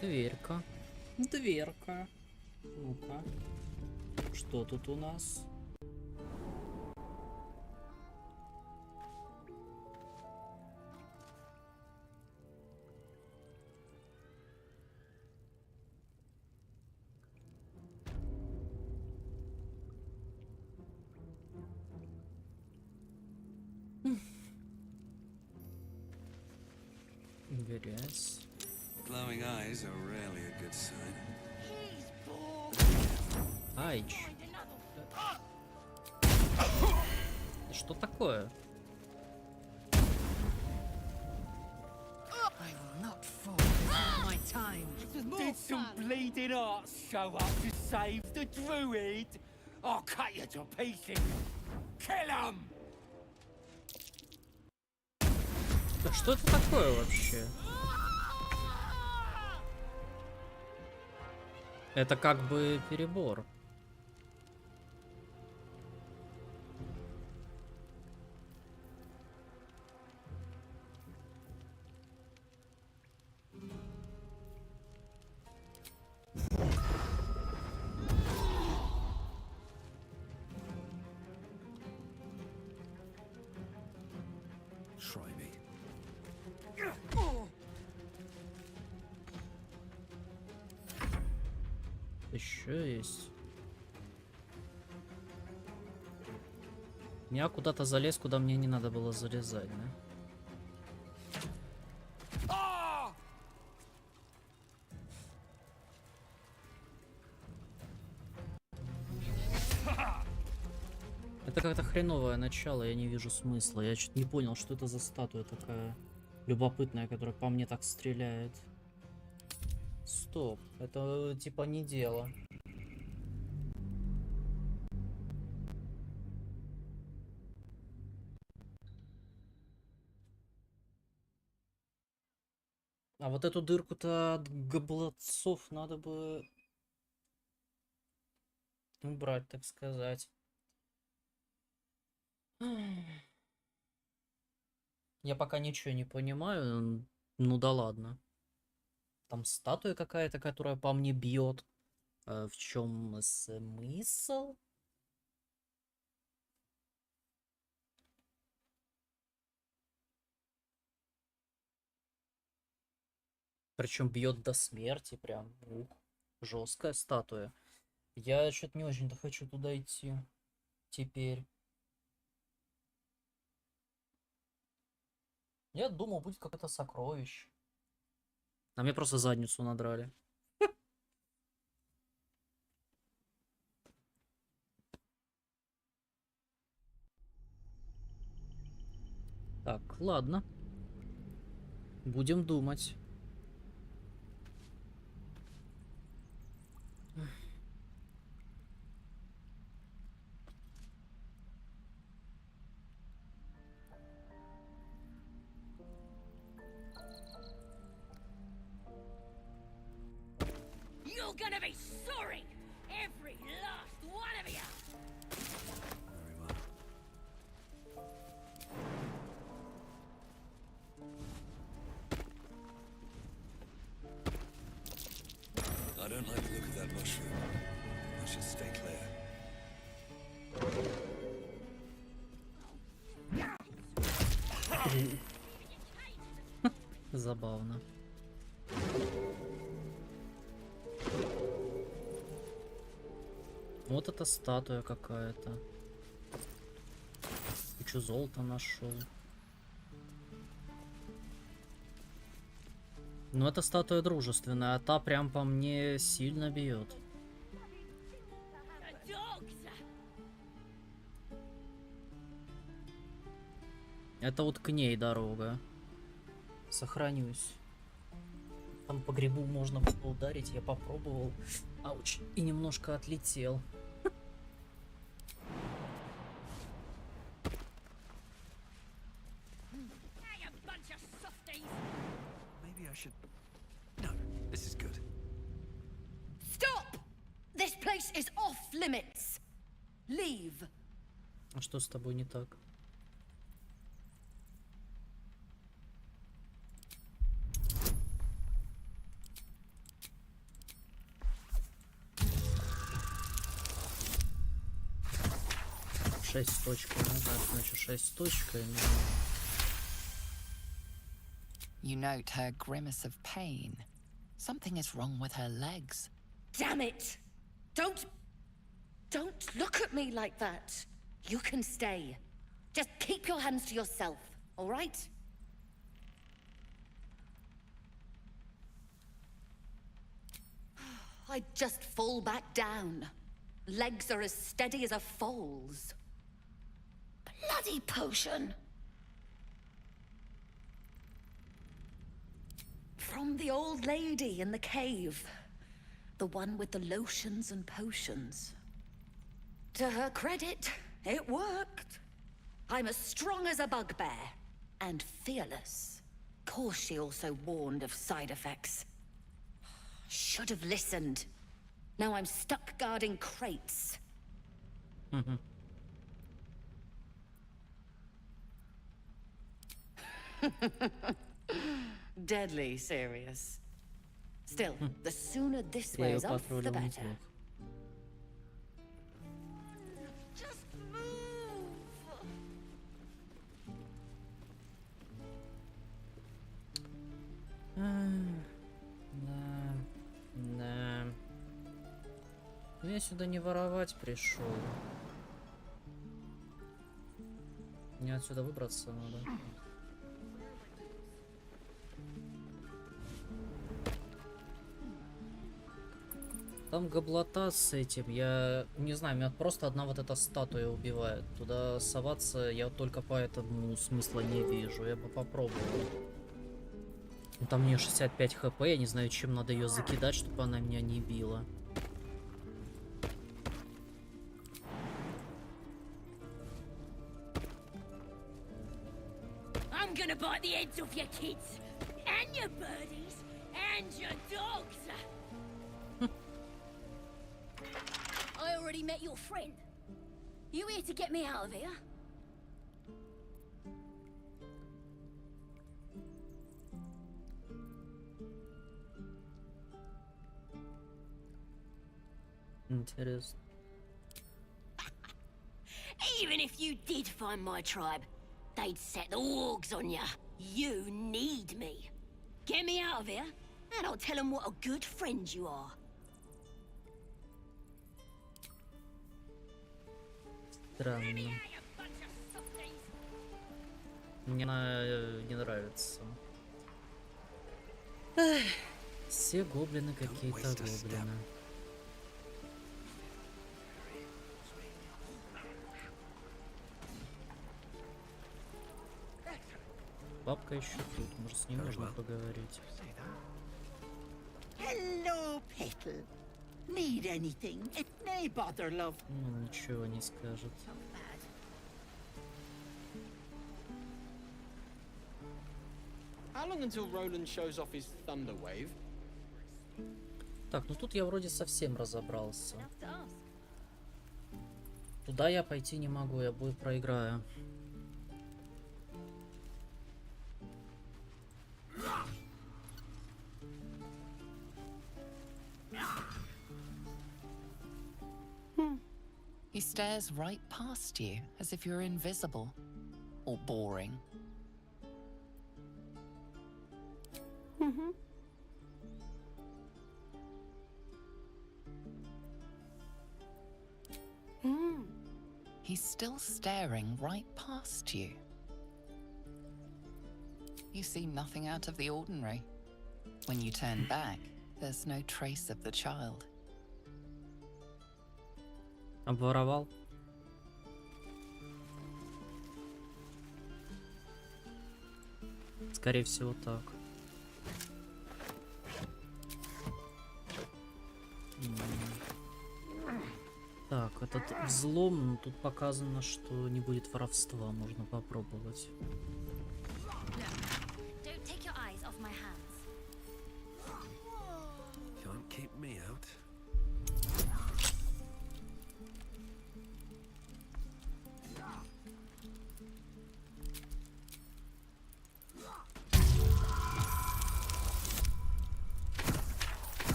Дверка. Дверка. Ну-ка. Что тут у нас? Грязь. Glowing eyes are rarely a good sign. Айч. Что такое? I will not fall before my time. Did some bleeding arts show up to save the druid? I'll cut you to pieces. Kill him! Да что это такое вообще? Это как бы перебор. Try me. Еще есть. Я куда-то залез, куда мне не надо было залезать, да? Это как-то хреновое начало, я не вижу смысла. Я чуть не понял, что это за статуя такая любопытная, которая по мне так стреляет. Стоп, это типа не дело. А вот эту дырку-то от гоблотцов надо бы убрать, так сказать. Я пока ничего не понимаю. Ну да ладно. Там статуя какая-то, которая по мне бьет. В чем смысл? Причем бьет до смерти прям. Ух, жесткая статуя. Я что-то не очень-то хочу туда идти. Теперь. Я думал, будет какое-то сокровище. А мне просто задницу надрали. Так, ладно. Будем думать. You're gonna be sorry! Every last one of you! I don't like the look of that mushroom. I should stay clear. Забавно. Вот эта статуя какая-то. Кучу золота нашел. Ну, эта статуя дружественная, а та прям по мне сильно бьет. Это вот к ней дорога. Сохранюсь. Там по грибу можно было ударить, я попробовал. Ауч. И немножко отлетел. Maybe I should... No, this is good. Stop! This place is off limits. Leave. А что с тобой не так? Шесть точкой, ну так, значит 6 точкой. You note her grimace of pain. Something is wrong with her legs. Damn it! Don't look at me like that. You can stay. Just keep your hands to yourself, all right? I'd just fall back down. Legs are as steady as a foal's. Bloody potion! From the old lady in the cave. The one with the lotions and potions. To her credit, it worked. I'm as strong as a bugbear. And fearless. Course she also warned of side effects. Should have listened. Now I'm stuck guarding crates. Deadly serious. Still, the sooner this Я ее wears off, the потроллил better. неплохо. Да, да. Ну я сюда не воровать пришел. Мне отсюда выбраться надо. Там гоблота с этим, я не знаю, меня просто одна вот эта статуя убивает. Туда соваться я только поэтому смысла не вижу, я бы попробовал. Ну, там у нее 65 хп, я не знаю, чем надо ее закидать, чтобы она меня не била. I'm gonna bite the heads off your kids, and your birdies, and your dogs. I already met your friend. You here to get me out of here? Интересно. Even if you did find my tribe, they'd set the wargs on ya. You need me. Get me out of here, and I'll tell them what a good friend you are. Странно. Мне она не нравится. Эх, все гоблины какие-то гоблины. Бабка еще тут, может с ней можно поговорить. Hello, Petal. Need anything? It may bother, love. Ну, ничего не скажет. How long until Roland shows off his thunder wave? Так, ну тут я вроде совсем разобрался. Туда я пойти не могу, я бой проиграю. He stares right past you, as if you're invisible. Or boring. He's still staring right past you. You see nothing out of the ordinary. When you turn back, there's no trace of the child. Обворовал. Скорее всего, так. Так, этот взлом, тут показано, что не будет воровства, можно попробовать. Don't take your eyes off my hands. Can't keep me out.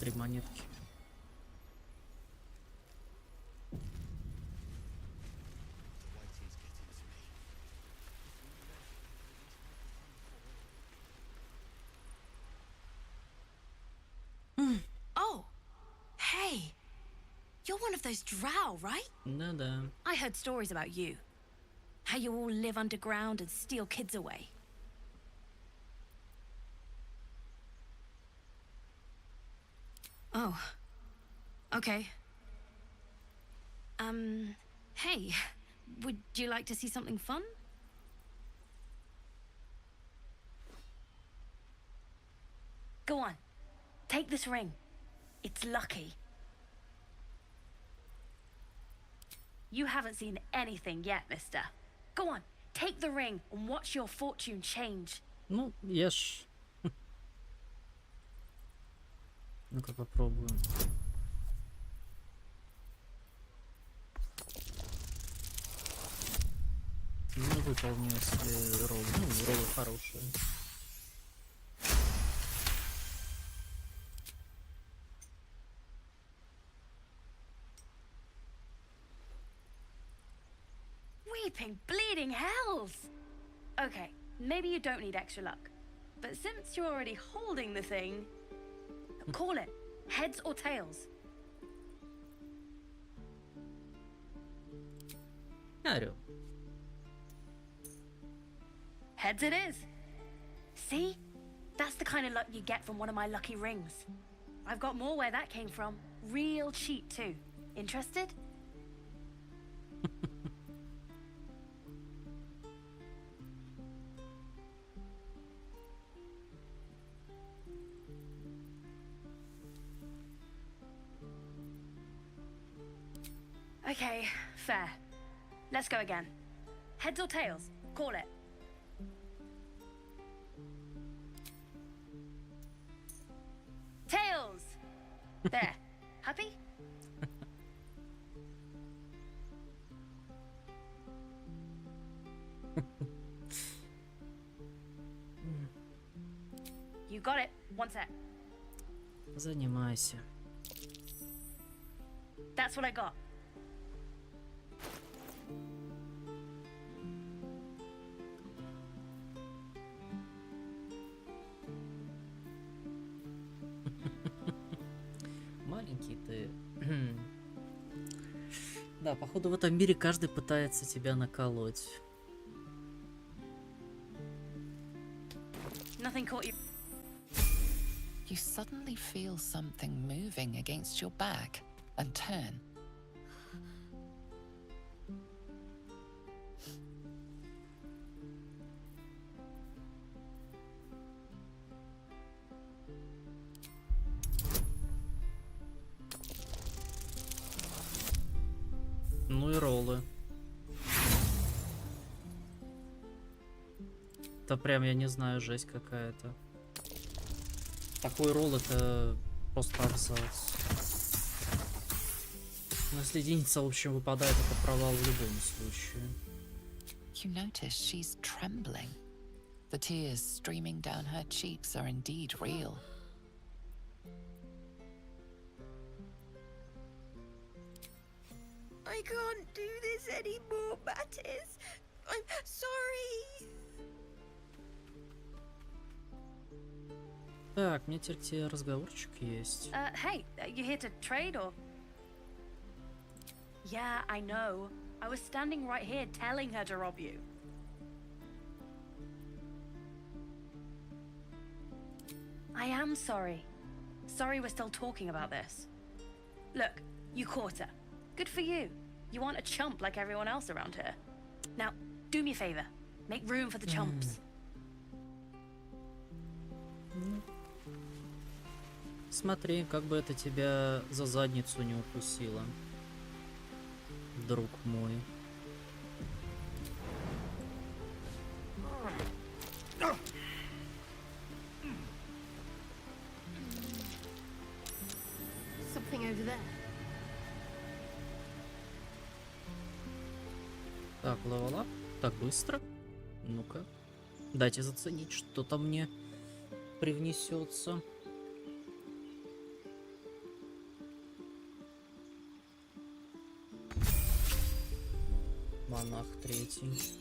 Три монетки. Oh, hey. You're one of those drow, right? Да-да. I heard stories about you. How you all live underground and steal kids away. Oh. Okay. Hey. Would you like to see something fun? Go on. Take this ring. It's lucky. You haven't seen anything yet, mister. Go on, take the ring and watch your fortune change. Ну, я ж... Ну-ка попробуем. Не выполню, если ролл. Ну, роллы хорошие. Weeping, bleeding hells! Okay, maybe you don't need extra luck. But since you're already holding the thing, call it. Heads or tails? Орел. Heads it is. See? That's the kind of luck you get from one of my lucky rings. I've got more where that came from. Real cheap too. Interested? Okay, fair. Let's go again. Heads or tails? Call it. Tails! There. Happy? You got it. One sec. Занимайся. That's what I got. Маленький ты. Да, походу в этом мире каждый пытается тебя наколоть. Nothing caught you. You suddenly feel something moving against your back and turn. Ну и роллы. Это прям, я не знаю, жесть какая-то. Такой ролл — это просто абзац. Но если единица, в общем, выпадает, это провал в любом случае. You notice she's trembling. The tears streaming down her cheeks are indeed real. I can't do this anymore, Mattis. I'm sorry. Так, мне теперь тебе разговорчик есть. Hey, you here to trade or? Yeah, I know. I was standing right here telling her to rob you. I am sorry. Sorry we're still talking about this. Look, you caught her. Good for you. You aren't a chump like everyone else around here. Now, do me a favor. Make room for the chumps. Смотри, как бы это тебя за задницу не укусило, друг мой. Something over there. Так, левела. Так быстро. Ну-ка. Дайте заценить, что там мне привнесется. Монах третий.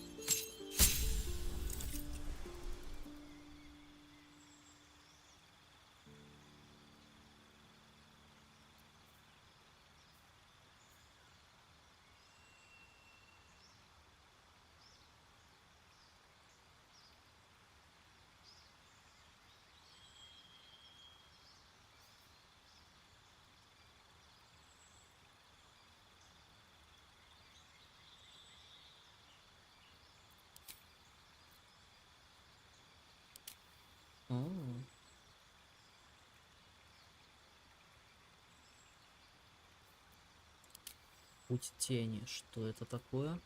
Путь тени. Что это такое?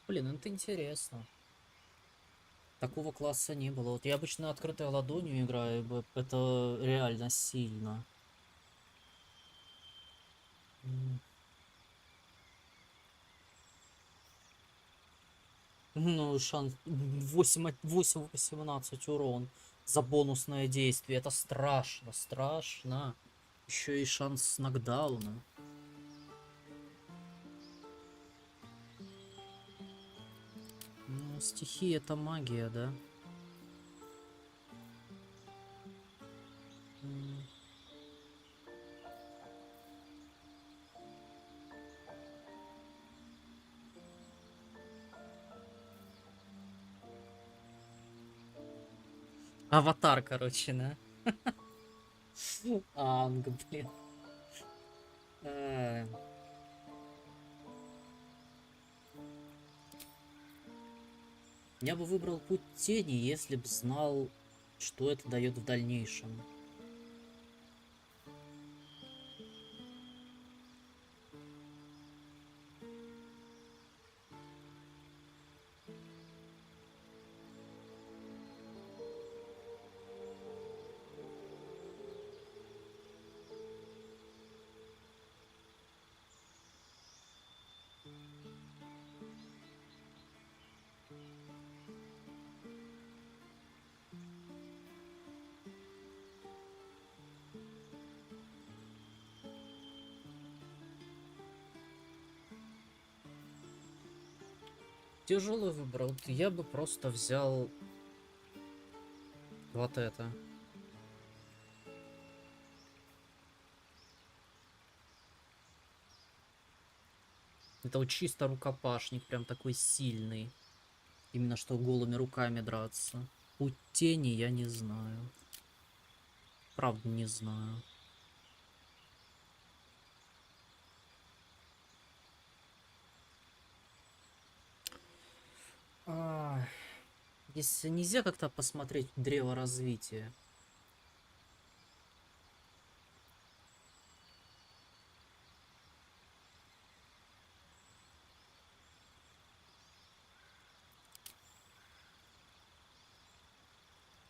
Блин, это интересно. Такого класса не было. Вот я обычно открытой ладонью играю, это реально сильно. Ну, шанс 8-18 урон за бонусное действие. Это страшно, страшно. Еще и шанс нокдауна. Ну, стихия это магия, да? Аватар, короче, да? Анг, блин. Я бы выбрал путь тени, если бы знал, что это дает в дальнейшем. Тяжелый выбор. Вот я бы просто взял вот это. Это вот чисто рукопашник, прям такой сильный. Именно что голыми руками драться. Путь тени я не знаю. Правда не знаю. Если нельзя как-то посмотреть древо развития.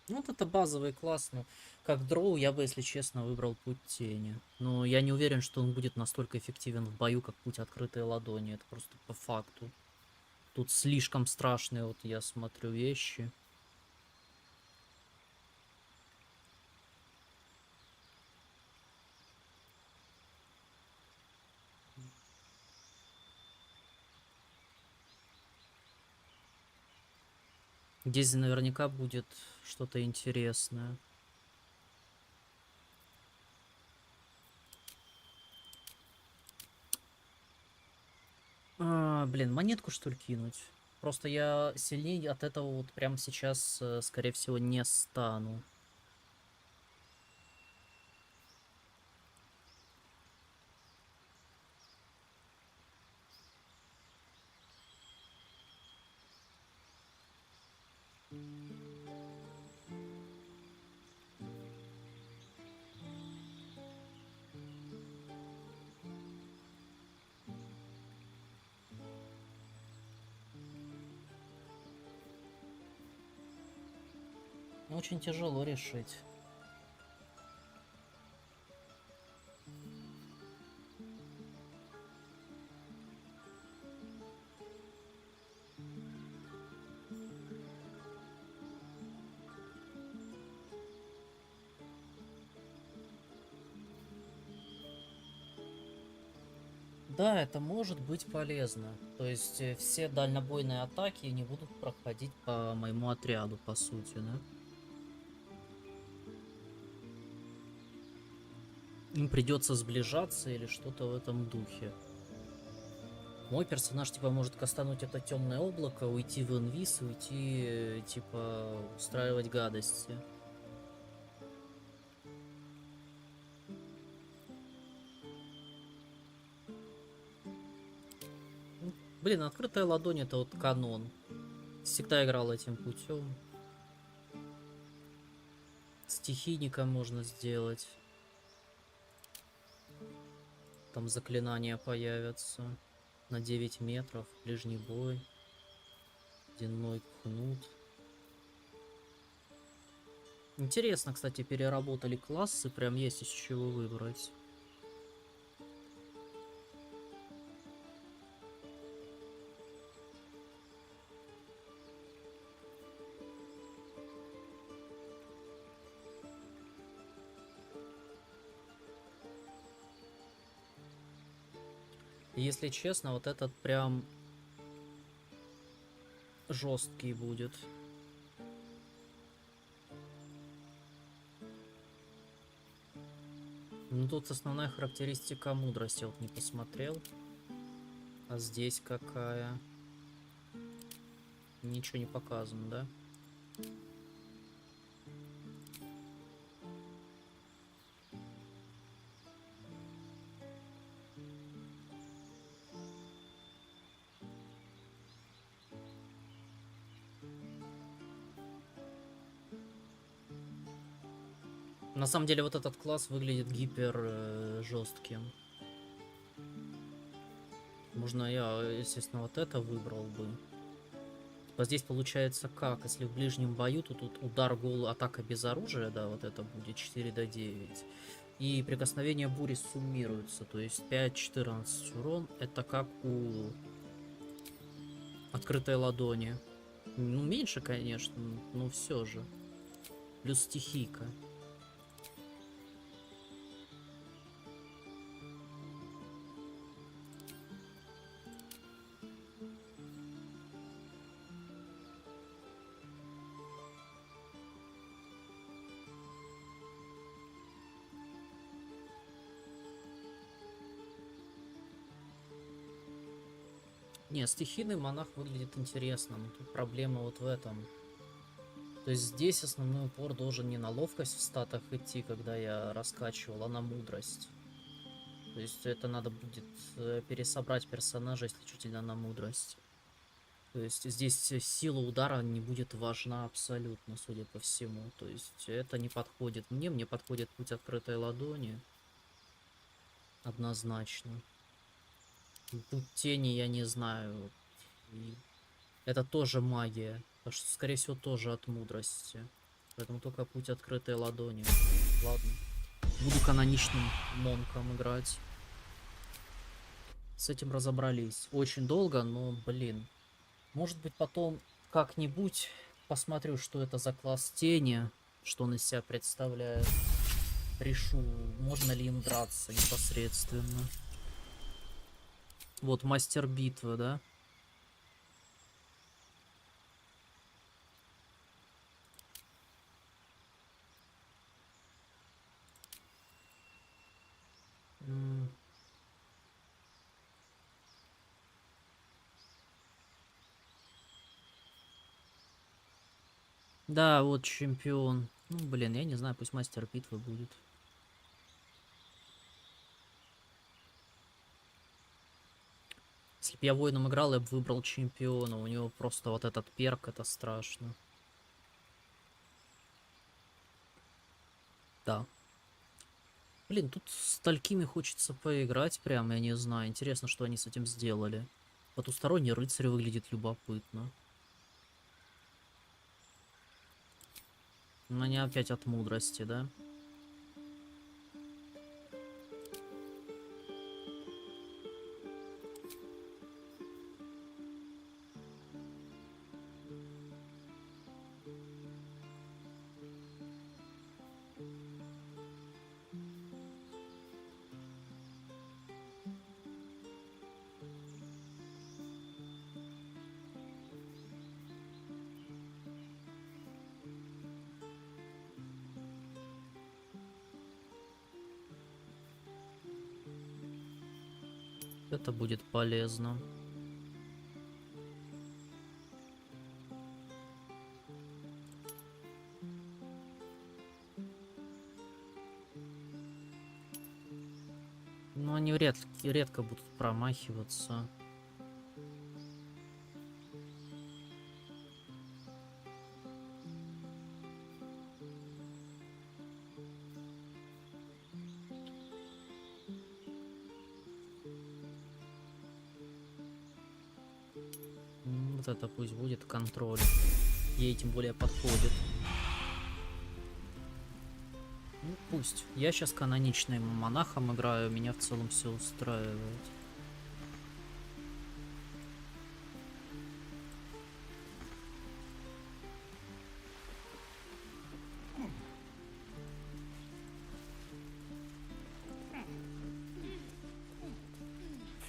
Ну, вот это базовый класс, но как дроу я бы, если честно, выбрал путь тени. Но я не уверен, что он будет настолько эффективен в бою, как путь открытой ладони. Это просто по факту. Тут слишком страшные, вот я смотрю, вещи. Здесь наверняка будет что-то интересное. Блин, монетку что ли кинуть? Просто я сильнее от этого вот прямо сейчас, скорее всего, не стану. Очень тяжело решить. Да, это может быть полезно. То есть все дальнобойные атаки не будут проходить по моему отряду, по сути, да? им придется сближаться или что-то в этом духе. Мой персонаж, типа, может кастануть это темное облако, уйти в инвиз, уйти, типа, устраивать гадости. Блин, открытая ладонь — это вот канон. Всегда играл этим путем. Стихийника можно сделать. Там заклинания появятся. На 9 метров. Ближний бой. Водяной кнут. Интересно, кстати, переработали классы. Прям есть из чего выбрать. Если честно, вот этот прям жесткий будет. Ну тут основная характеристика мудрости, вот не посмотрел. А здесь какая? Ничего не показано, да? На самом деле вот этот класс выглядит гипер жестким. Можно я, естественно, вот это выбрал бы. Вот здесь получается как? Если в ближнем бою, то тут удар, гол, атака без оружия, да, вот это будет 4 до 9. И прикосновение бури суммируются, то есть 5-14 урон. Это как у открытой ладони. Ну, меньше, конечно, но все же. Плюс стихийка. Не, стихийный монах выглядит интересно, но тут проблема вот в этом. То есть здесь основной упор должен не на ловкость в статах идти, когда я раскачивал, а на мудрость. То есть это надо будет пересобрать персонажа исключительно на мудрость. То есть здесь сила удара не будет важна абсолютно, судя по всему. То есть это не подходит мне подходит путь открытой ладони. Однозначно. Путь тени я не знаю. И это тоже магия. Так что, скорее всего, тоже от мудрости. Поэтому только путь открытой ладони. Ладно. Буду каноничным монком играть. С этим разобрались. Очень долго, но, блин. Может быть, потом как-нибудь посмотрю, что это за класс тени. Что он из себя представляет. Решу, можно ли им драться непосредственно. Вот мастер битвы, да? Да, вот чемпион. Ну, блин, я не знаю, пусть мастер битвы будет. Если бы я воином играл, я бы выбрал чемпиона. У него просто вот этот перк, это страшно. Да. Блин, тут с талькими хочется поиграть прям, я не знаю. Интересно, что они с этим сделали. Потусторонний рыцарь выглядит любопытно. Но они опять от мудрости, да? Это будет полезно. Но они редко будут промахиваться. Вот это пусть будет контроль. Ей тем более подходит. Ну пусть. Я сейчас каноничным монахом играю, меня в целом все устраивает.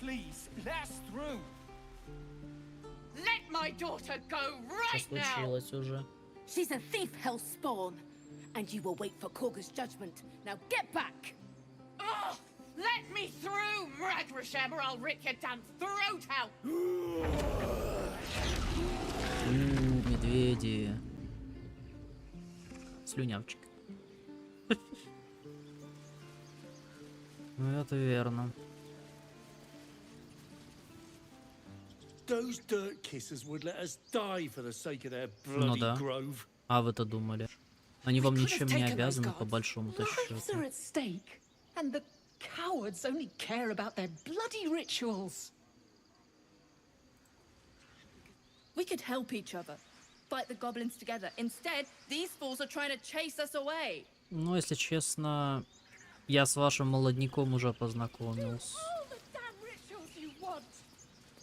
Please, let us through. Let my daughter go right Что now! случилось уже? She's a thief, hell spawn. And you will wait for Korga's judgment. Now get back! Ugh! Let me through, Mragrasham, or I'll rip your damn throat out! Медведи. Слюнявчик. Ну, это верно. Those dirt kissers would let us die for the sake of their Ну bloody да. grove. А вы-то думали? Они вам ничем не обязаны, по большому-то Lives are счету. at stake, and the cowards only care about their bloody rituals. We could help each other, fight the goblins together. Instead, these fools are trying to chase us away. Ну, если честно, я с вашим молодняком уже познакомился. All the damn rituals you want.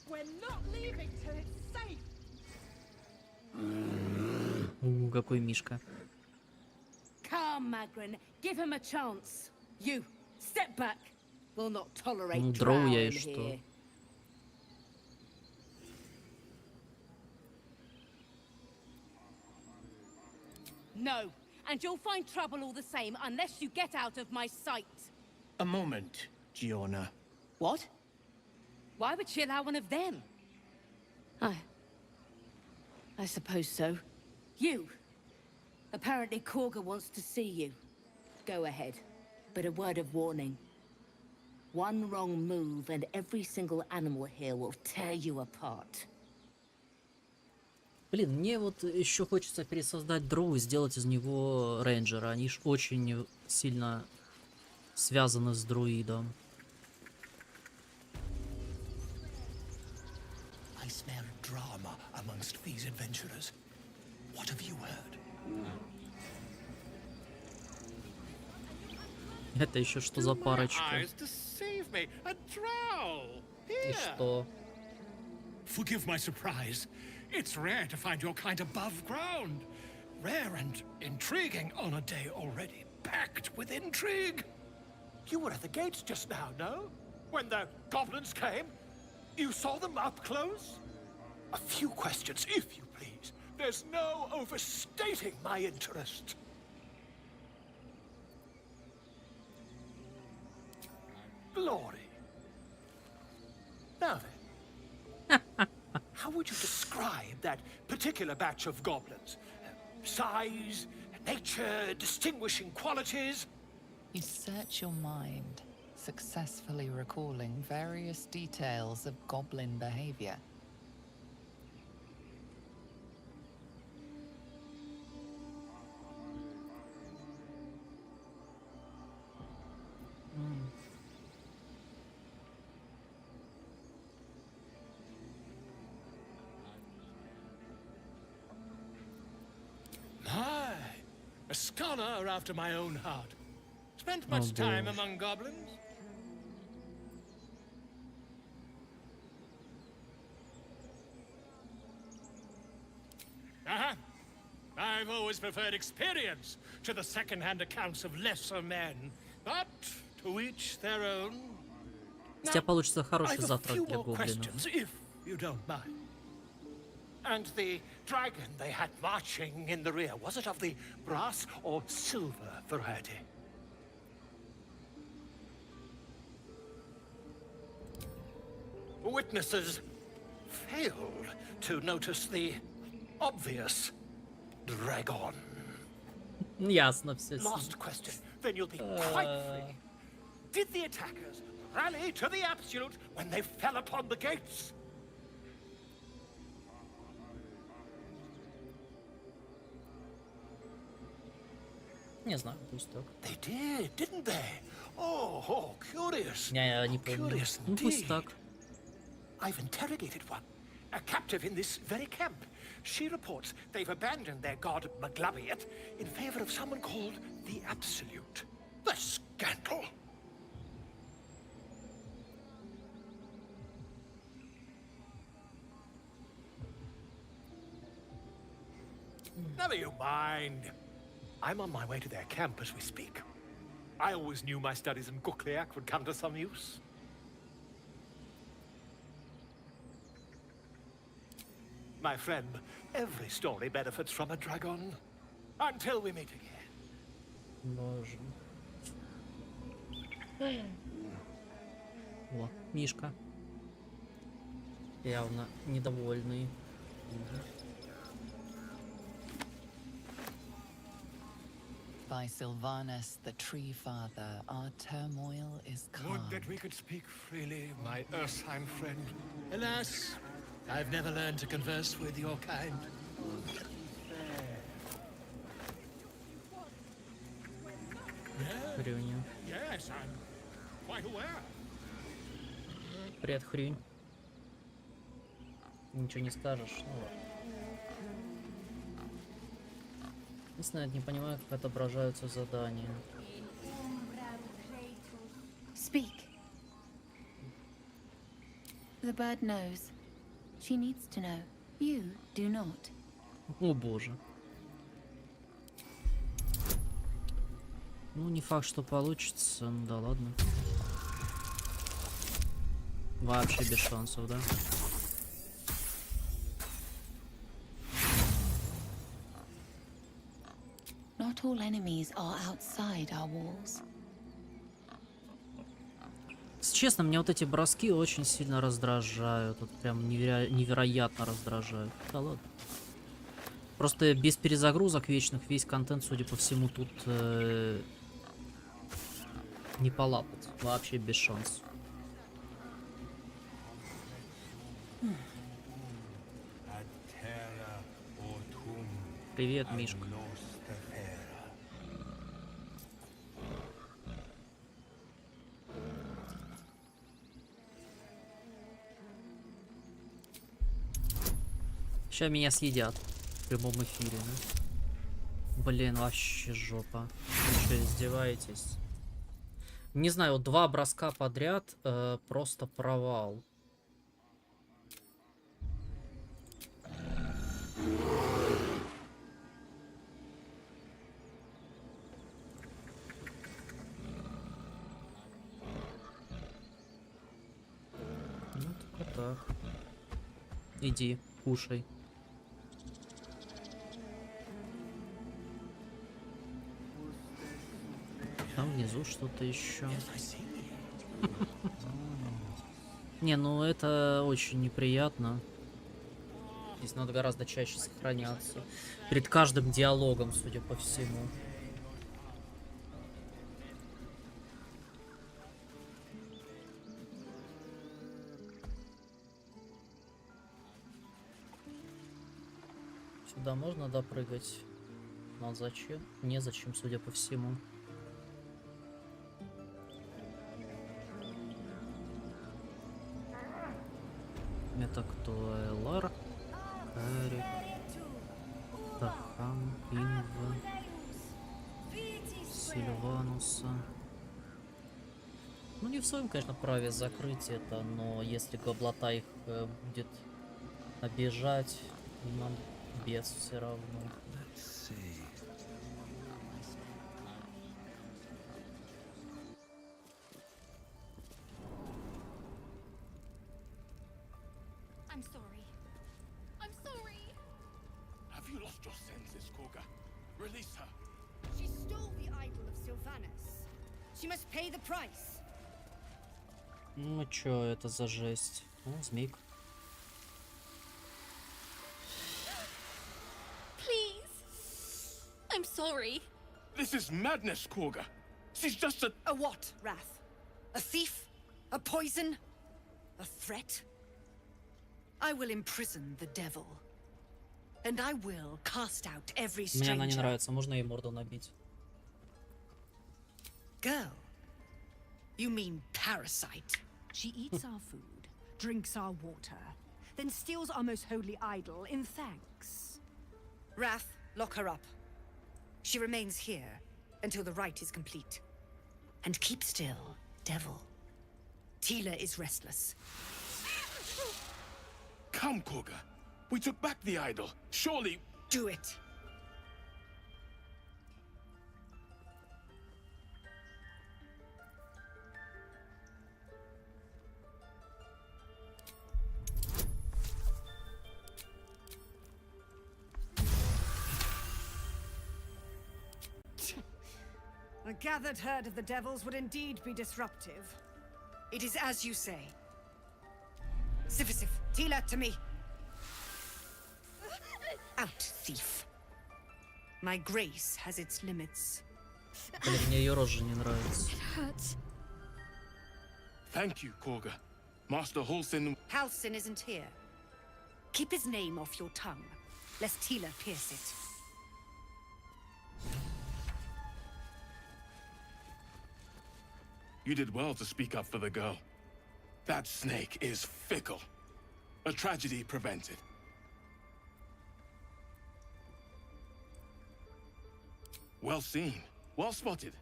We're not leaving till it's safe. Какой мишка. Come, Magrin, give him a chance. You, step back. We'll not tolerate Ну, дроу я и drow in что? here. No, and you'll find trouble all the same unless you get out of my sight. A moment, Giorna. What? Why would she allow one of them? I suppose so. You. Apparently Korga wants to see you. Go ahead. But a word of warning. One wrong move and every single animal here will tear you apart. Блин, мне вот еще хочется пересоздать дроу и сделать из него рейнджера. Они ж очень сильно связаны с друидом. I smell drama amongst these adventurers. What have you heard? Это еще что за парочка? Eyes deceive me. A drow. И что? Forgive my surprise. It's rare to find your kind above ground. Rare and intriguing on a day already packed with intrigue. You were at the gates just now, no? When the goblins came? You saw them up close? A few questions, if you please. There's no overstating my interest. Glory. Now then, how would you describe that particular batch of goblins? Size, nature, distinguishing qualities? You search your mind, successfully recalling various details of goblin behavior. My, a scholar after my own heart. Spent much time among goblins? Uh-huh. I've always preferred experience to the second-hand accounts of lesser men. But to each their own. С тебя получится хороший I've a завтрак few для more гоблинов. questions, if you don't mind. And the dragon they had marching in the rear, was it of the brass or silver variety? Witnesses failed to notice the obvious dragon. Ясно все. Last question, then you'll be quite free. Did the attackers rally to the absolute when they fell upon the gates? Не знаю, пусть так. They did, didn't they? Oh, curious. Я не помню. Curious Ну пусть indeed. так. I've interrogated one, a captive in this very camp. She reports they've abandoned their god Maglabiat in favor of someone called the Absolute. The scandal! Never you mind. I'm on my way to their camp as we speak. I always knew my studies in Gukliak would come to some use. My friend, every story benefits from a dragon. Until we meet again. Боже. О, Мишка. Явно недовольный. By Sylvanus, the Tree Father, our turmoil is calm. Would that we could speak freely, my Ursine friend. Alas, I've never learned to converse with your kind. Хрюня. Yes, I'm quite aware. Привет, хрюнь. Ничего не скажешь. Ну ладно. Единственное, я не понимаю, как отображаются задания. Speak. The bird knows. She needs to know. You do not. О боже. Ну, не факт, что получится. Ну да ладно. Вообще без шансов, да? Not all enemies are outside our walls. Честно, меня вот эти броски очень сильно раздражают. Вот прям невероятно раздражают. Да ладно. Просто без перезагрузок вечных весь контент, судя по всему, тут не полапать. Вообще без шансов. Привет, Мишка. Сейчас меня съедят в прямом эфире, да? Блин, вообще жопа. Вы что, издеваетесь? Не знаю, вот 2 броска подряд просто провал. Ну, только так. Иди, кушай. Там внизу что-то еще. Не, ну это очень неприятно. Здесь надо гораздо чаще сохраняться. Перед каждым диалогом, судя по всему. Сюда можно допрыгать? Но зачем? Незачем, судя по всему. Это кто? Элар? Карик? Тахан? Инва? Сильвануса? Ну, не в своем, конечно, праве закрыть это, но если гоблота их будет обижать, нам без все равно. I'm sorry. I'm sorry. Have you lost your senses, Koga? Release her. She stole the idol of Sylvanus. She must pay the price. Ну чё это за жесть? О, змейка. Please. I'm sorry. This is madness, Korga. She's just a... A what, Wrath? A thief? A poison? A threat? I will imprison the devil. And I will cast out every Мне она не stranger. нравится, можно ей морду набить. Girl, you mean parasite? She eats our food, drinks our water, then steals our most holy idol in thanks. Wrath, lock her up. She remains here until the rite is complete. And keep still, devil. Tila is restless. Come, Korga. We took back the idol. Surely... Do it. A gathered herd of the devils would indeed be disruptive. It is as you say. Sifisif, Tila, to me. Out, thief. My grace has its limits. Блин, мне ее рожа не нравится. Hurts. Thank you, Korga. Master Halsin... Halsin isn't here. Keep his name off your tongue, lest Tila pierce it. You did well to speak up for the girl. That snake is fickle. A tragedy prevented. Well seen. Well spotted.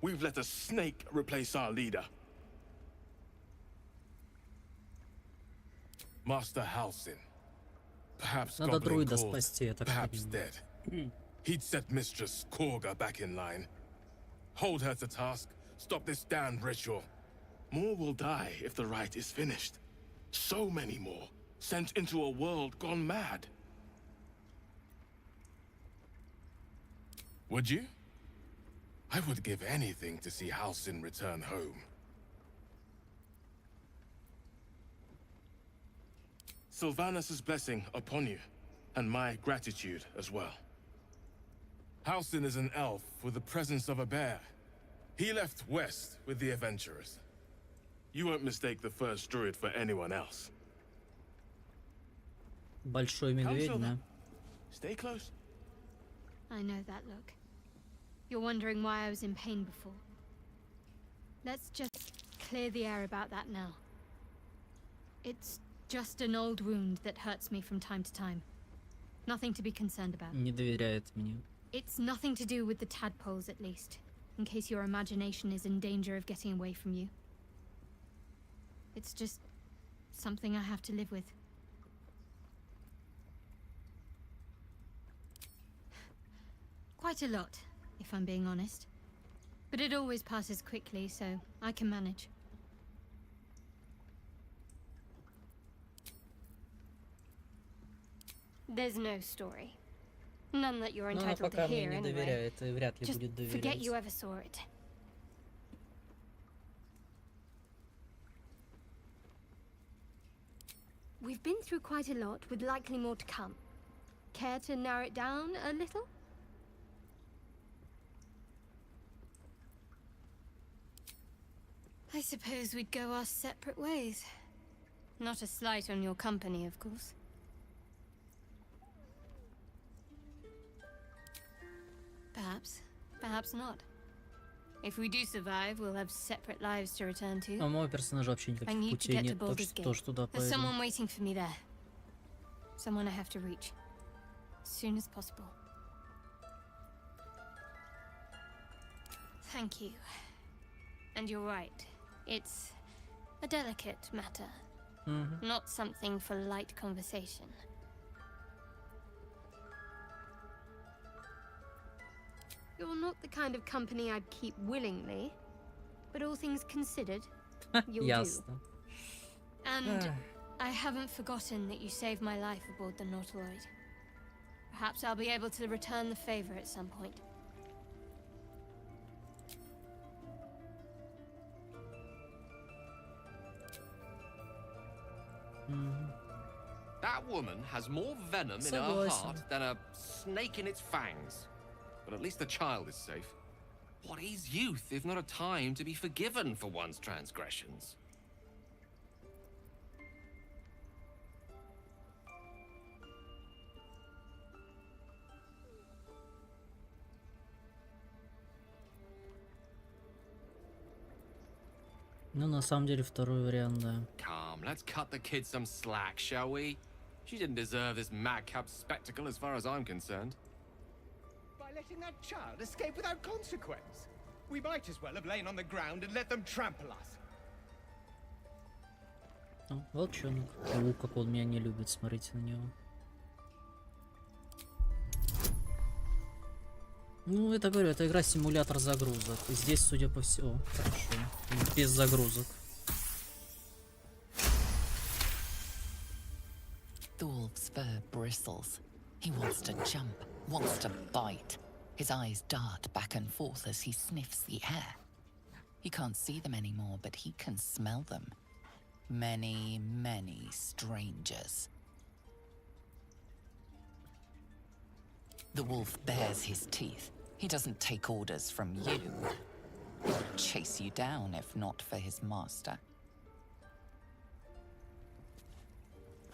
We've let a snake replace our leader. Master Halsin. Perhaps Надо Goblin друида called, спасти, я так perhaps понимаю. dead. He'd set Mistress Korga back in line. Hold her to task. Stop this damned ritual. More will die if the rite is finished. So many more, sent into a world gone mad. Would you? I would give anything to see Halsin return home. Sylvanus' blessing upon you, and my gratitude as well. Halsin is an elf with the presence of a bear. He left west with the adventurers. You won't mistake the first druid for anyone else. Большой медведь, да? Stay close. I know that look. You're wondering why I was in pain before. Let's just clear the air about that now. It's just an old wound that hurts me from time to time. Nothing to be concerned about. Не доверяет мне. It's nothing to do with the tadpoles, at least, in case your imagination is in danger of getting away from you. It's just something I have to live with. Quite a lot, if I'm being honest. But it always passes quickly, so I can manage. There's no story. None that you're Но она entitled to пока мне hear не anyway. доверяет и вряд ли Just будет forget you доверять. ever saw it. We've been through quite a lot, with likely more to come. Care to narrow it down a little? I suppose we'd go our separate ways. Not a slight on your company, of course. Perhaps. Perhaps not. If we do survive, we'll have separate lives to return to. А мой персонаж вообще I никаких need to путей get to нет, так Baldur's что Gate. тоже туда There's поеду. someone waiting for me there. Someone I have to reach. As soon as possible. Thank you. And you're right. It's a delicate matter. Not something for light conversation. You're not the kind of company I'd keep willingly, but all things considered, you'll do. Ясно. And I haven't forgotten that you saved my life aboard the Nautiloid. Perhaps I'll be able to return the favor at some point. That woman has more venom in her heart than a snake in its fangs. But at least the child is safe. What is youth if not a time to be forgiven for one's transgressions? Ну, на самом деле, второй вариант, да. Come, let's cut the kid some slack, shall we? She didn't deserve this madcap spectacle as far as I'm concerned. By letting that child escape without consequence. We might as well have lain on the ground and let them trample us. Ну, волчонок. Как он меня не любит, смотрите на него. Ну, это, говорю, это игра-симулятор загрузок. И здесь, судя по всему, хорошо. Без загрузок. The wolf's fur bristles. He wants to jump, wants to bite. His eyes dart back and forth as he sniffs the air. He can't see them anymore, but he can smell them. Many, many strangers. The wolf bares his teeth. He doesn't take orders from you. He'll chase you down if not for his master.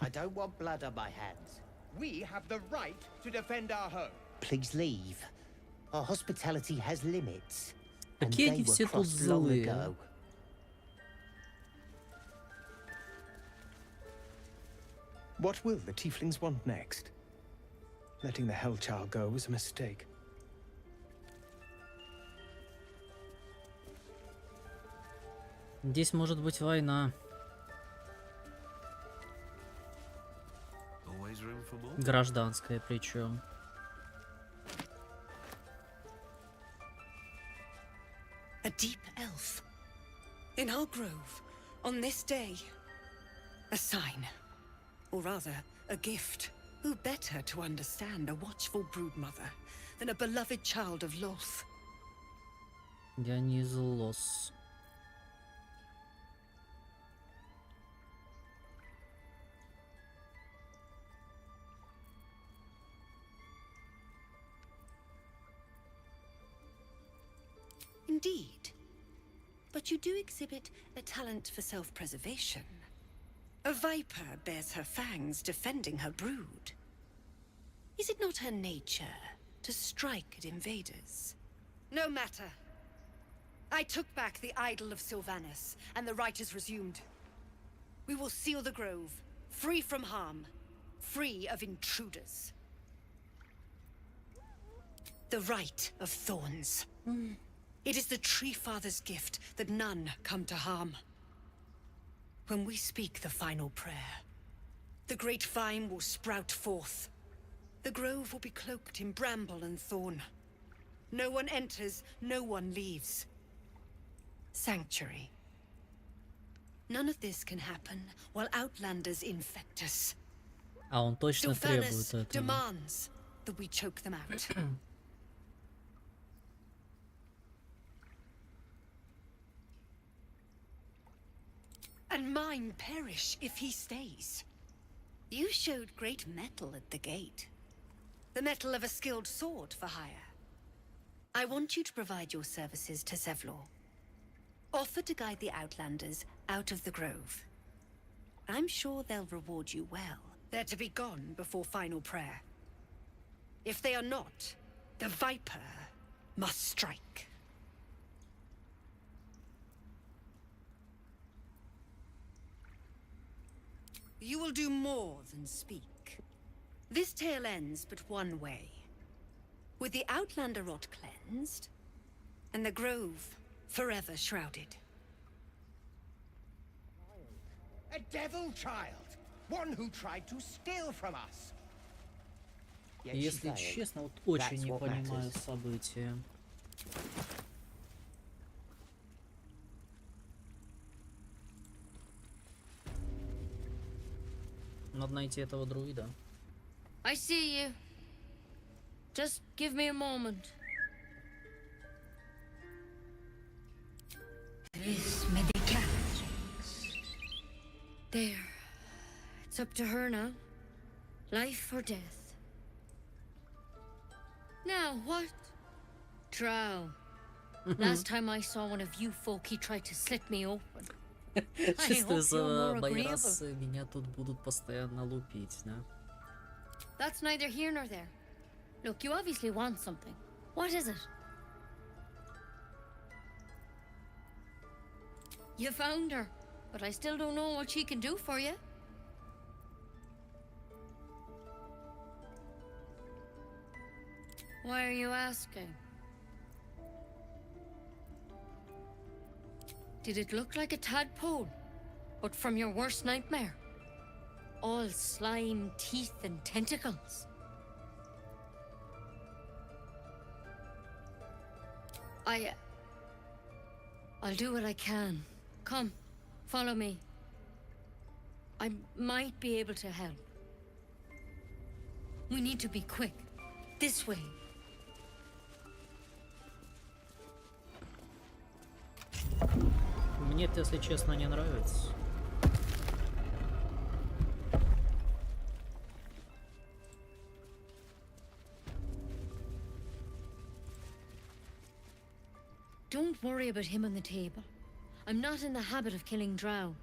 I don't want blood on my hands. We have the right to defend our home. Please leave. Our hospitality has limits. Какие они все тут злые. What will the tieflings want next? Letting the Hellchild go was a mistake. Здесь может быть война. Гражданская причем. A deep elf. In our grove, on this day. A sign. Or rather, a gift. Who better to understand a watchful broodmother than a beloved child of Loth? Я не из Лос. Indeed. But you do exhibit a talent for self-preservation. A viper bears her fangs defending her brood. Is it not her nature to strike at invaders? No matter. I took back the idol of Sylvanus, and the right is resumed. We will seal the grove, free from harm, free of intruders. The right of thorns. It is the Tree Father's gift that none come to harm. When we speak the final prayer, the great vine will sprout forth. The grove will be cloaked in bramble and thorn. No one enters, no one leaves. Sanctuary. None of this can happen while outlanders infect us. А он точно требует этого. Demands that we choke them out. And mine perish if he stays. You showed great mettle at the gate. The mettle of a skilled sword for hire. I want you to provide your services to Zevlor. Offer to guide the Outlanders out of the grove. I'm sure they'll reward you well. They're to be gone before final prayer. If they are not, the Viper must strike. You will do more than speak. This tale ends but one way. With the Outlander rot cleansed, and the grove forever shrouded. A devil child! One who tried to steal from us! Если честно, вот очень не понимаю события. Надо найти этого друида. I see you. Just give me a moment. There. It's up to her now. Life or death. Now what? Drow. Last time I saw one of you folk, he tried to slit me open. Чисто hope из-за you're more моей agreeable. расы меня тут будут постоянно лупить, да? That's neither here nor there. Look, you obviously want something. What is it? You found her, but I still don't know what she can do for you. Why are you asking? Did it look like a tadpole? But from your worst nightmare? All slime, teeth, and tentacles. I'll do what I can. Come, follow me. I might be able to help. We need to be quick. This way. Мне это, если честно, не нравится. Don't worry about him on the table. I'm not in the habit of killing drow.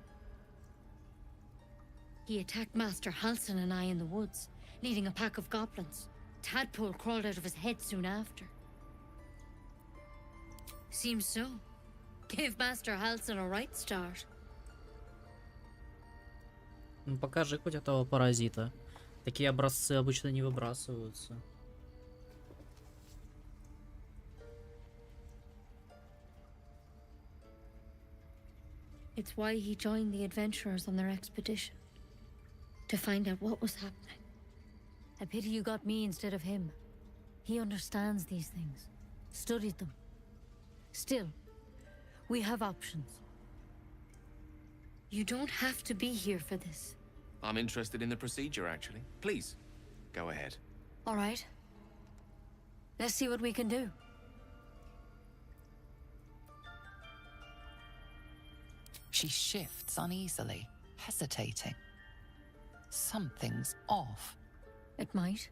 He attacked Master Halsin and I in the woods, leading a pack of goblins. Tadpole crawled out of his head soon after. Seems so. Gave Master Halsin a right start. Ну, покажи хоть этого паразита. Такие образцы обычно не выбрасываются. It's why he joined the adventurers on their expedition. To find out what was happening. A pity you got me instead of him. He understands these things. Studied them. Still, we have options. You don't have to be here for this. I'm interested in the procedure, actually. Please, go ahead. All right. Let's see what we can do. She shifts uneasily, hesitating. Something's off. It might.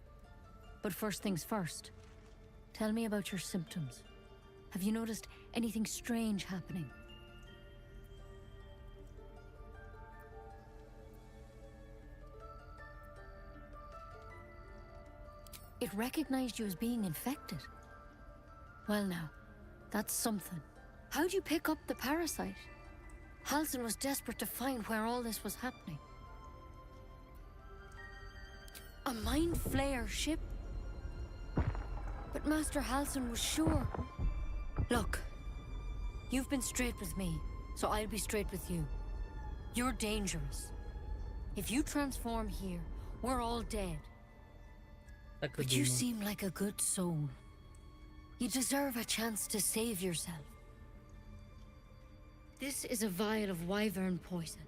But first things first. Tell me about your symptoms. Have you noticed anything strange happening? It recognized you as being infected. Well now, that's something. How'd you pick up the parasite? Halsin was desperate to find where all this was happening. A mind flayer ship? But Master Halsin was sure. Look, you've been straight with me, so I'll be straight with you. You're dangerous. If you transform here, we're all dead. But you seem like a good soul. You deserve a chance to save yourself. This is a vial of wyvern poison.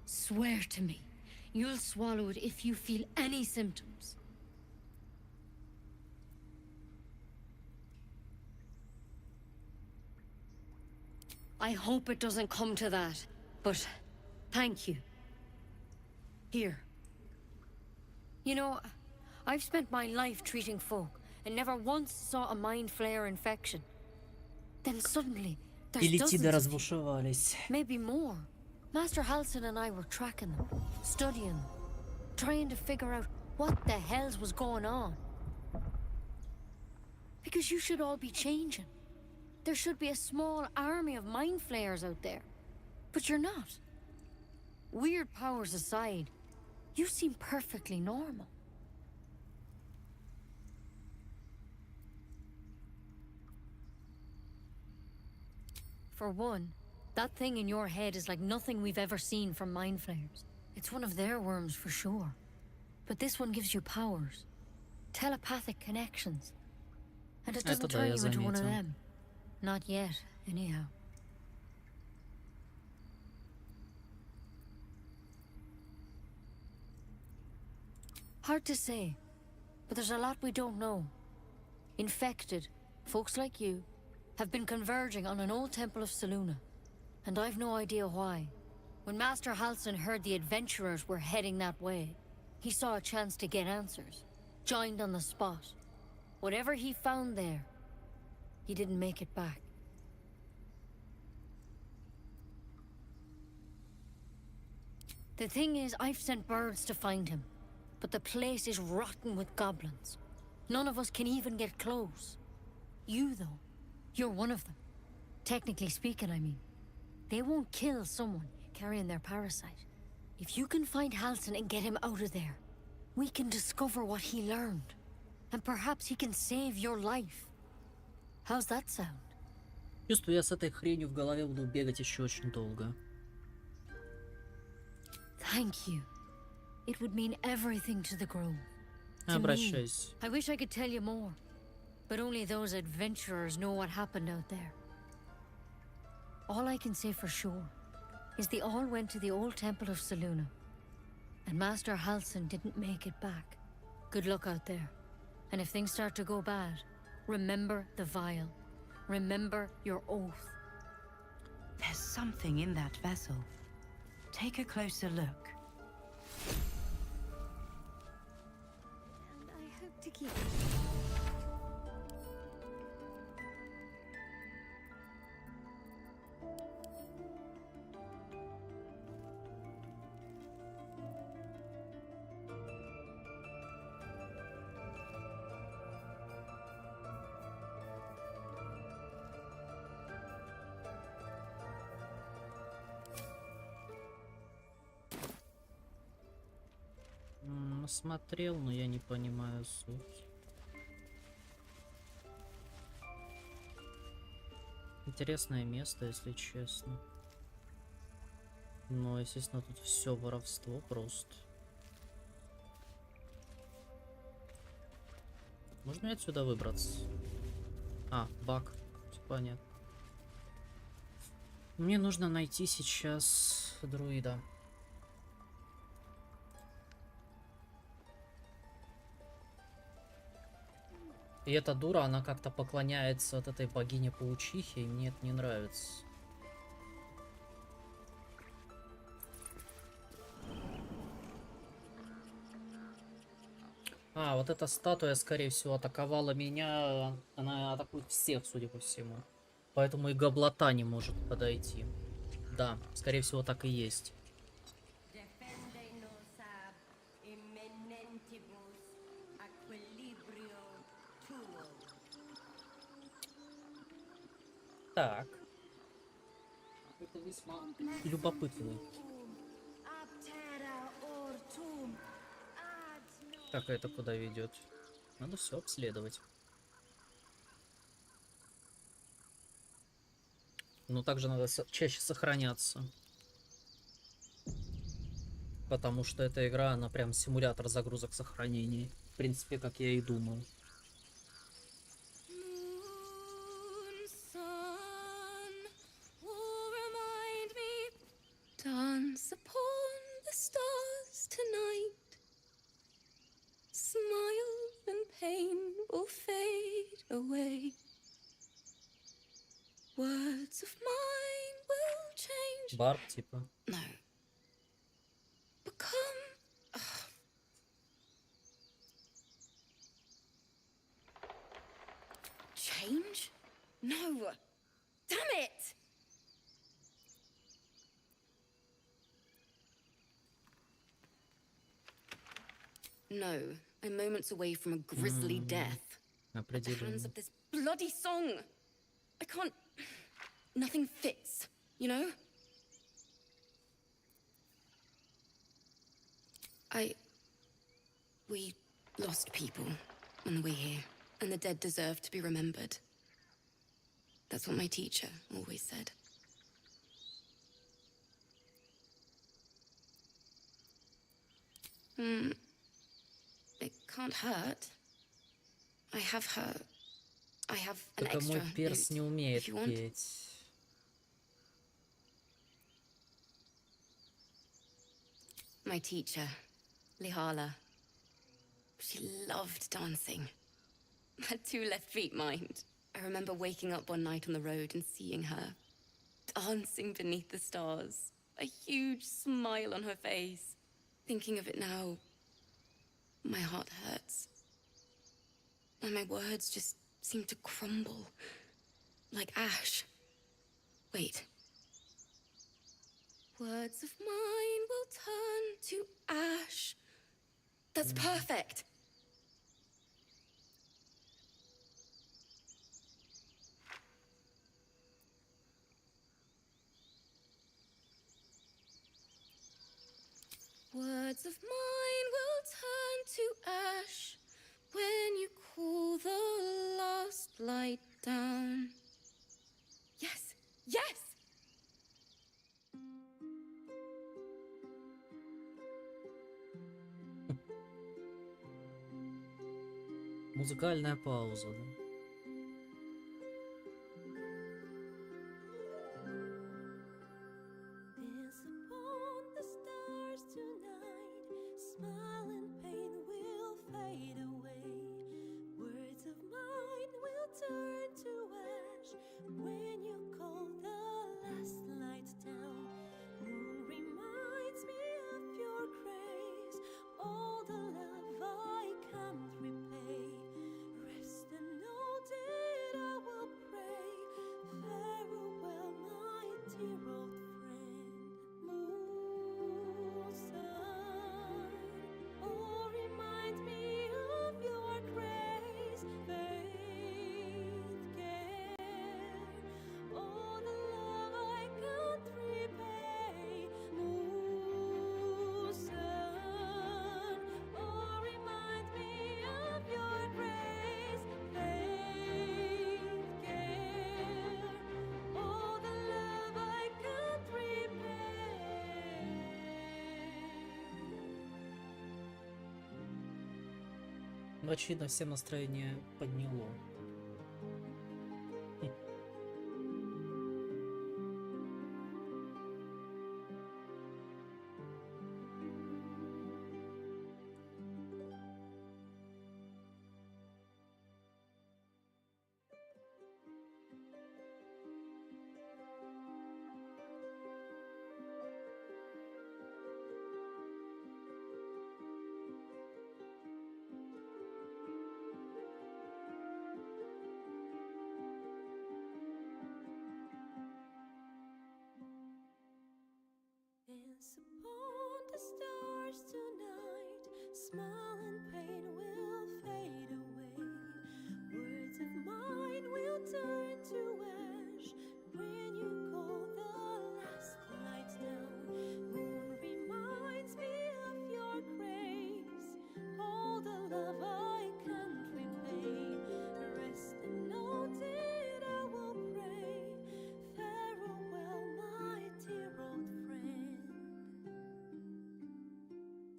Swear to me, you'll swallow it if you feel any symptoms. I hope it doesn't come to that, but thank you. Here. You know, I've spent my life treating folk and never once saw a mind flayer infection. Then suddenly, there's Пелетиды dozens of you. разбушевались. Maybe more. Master Halsin and I were tracking them, studying them, trying to figure out what the hells was going on. Because you should all be changing. There should be a small army of mind flayers out there. But you're not. Weird powers aside, you seem perfectly normal. For one, that thing in your head is like nothing we've ever seen from mind flayers. It's one of their worms for sure. But this one gives you powers. Telepathic connections. And it doesn't Это да, turn я you into one of заметил. them. Not yet, anyhow. Hard to say, but there's a lot we don't know. Infected, folks like you, have been converging on an old temple of Selûne, and I've no idea why. When Master Halsin heard the adventurers were heading that way, He saw a chance to get answers. Joined on the spot. Whatever he found there, he didn't make it back. The thing is, I've sent birds to find him, but the place is rotten with goblins. None of us can even get close. You, though, you're one of them. Technically speaking, I mean. They won't kill someone carrying their parasite. If you can find Halsin and get him out of there, we can discover what he learned. And perhaps he can save your life. How's that sound? Чувствую, я с этой хренью в голове буду бегать еще очень долго. Thank you. It would mean everything to the Grove. To me. Обращайся. I wish I could tell you more, but only those adventurers know what happened out there. All I can say for sure is they all went to the old temple of Selûne, and Master Halsin didn't make it back. Good luck out there. And if things start to go bad, remember the vial. Remember your oath. There's something in that vessel. Take a closer look. And I hope to keep Смотрел, но я не понимаю суть. Интересное место, если честно. Но, естественно, тут все воровство просто. Можно мне отсюда выбраться? А, баг. Всё понятно. Мне нужно найти сейчас друида. И эта дура, она как-то поклоняется от этой богине-паучихи, и мне это не нравится. А, вот эта статуя, скорее всего, атаковала меня. Она атакует всех, судя по всему. Поэтому и гоблота не может подойти. Да, скорее всего, так и есть. Так. Это весьма любопытно. Так, это куда ведет? Надо все обследовать. Но также надо чаще сохраняться. Потому что эта игра, она прям симулятор загрузок сохранений. В принципе, как я и думал. Dance upon the stars tonight. Smile and pain will fade away. Words of mine will change. Барб, типа. No. Become. Change? No. Damn it! No, I'm moments away from a grisly death. At the hands of this bloody song. I can't. Nothing fits, you know? We lost people on the way here, and the dead deserve to be remembered. That's what my teacher always said. It can't hurt. I have an Только мой extra перс не умеет if you want. петь. My teacher, Lihala. She loved dancing. Had 2 left feet, mind. I remember waking up one night on the road and seeing her dancing beneath the stars. A huge smile on her face. Thinking of it now, my heart hurts. And my words just seem to crumble. Like ash. Wait. Words of mine will turn to ash. That's perfect. Words of mine will turn to ash when you cool the last light down. Yes, yes! Музыкальная пауза, да? Dance upon the stars tonight. Smile and pain will fade away. Words of mine will turn to ash when you call the last light down. Moon reminds me of your grace. All the love I can't repay. Rest and know that I will pray. Farewell, my dear old friend. Moon, sun, oh, remind me of your grace. Faith, care, all the love I can't repay. Moon, sun, oh, remind me of your grace. Faith, care, all the love I can't repay. Ну, очевидно, всем настроение подняло. Dance upon the stars tonight. Smile and pain will fade away. Words of mine will turn to ash when you call the last light down. Moon reminds me of your grace. All the love I can't repay. Rest and know that I will pray. Farewell, my dear old friend.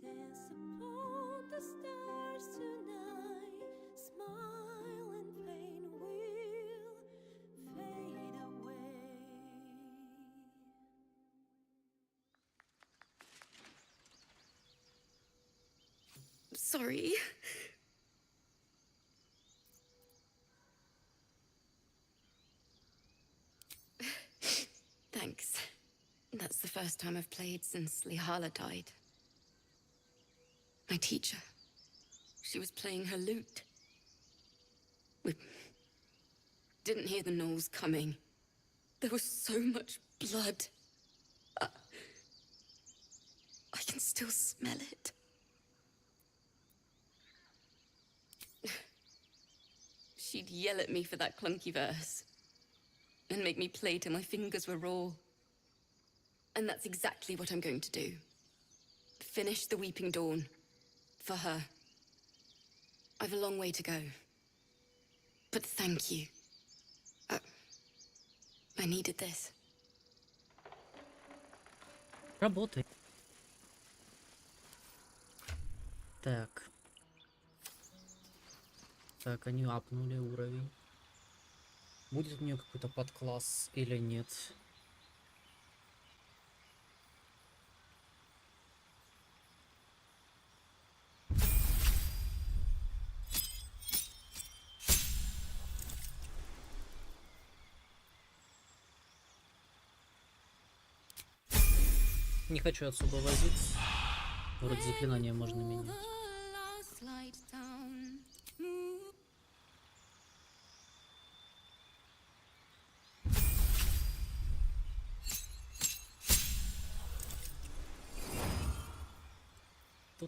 Dance upon the stars tonight. Smile and pain will fade away. Sorry. Thanks. That's the first time I've played since Lihala died. My teacher. She was playing her lute. We didn't hear the gnolls coming. There was so much blood. I can still smell it. She'd yell at me for that clunky verse and make me play till my fingers were raw. And that's exactly what I'm going to do. Finish the Weeping Dawn. For her. I've a long way to go. But thank you. I needed this. Работай. Так. Так, они апнули уровень. Будет у нее какой-то подкласс или нет? Не хочу особо возиться. Вроде заклинания можно менять.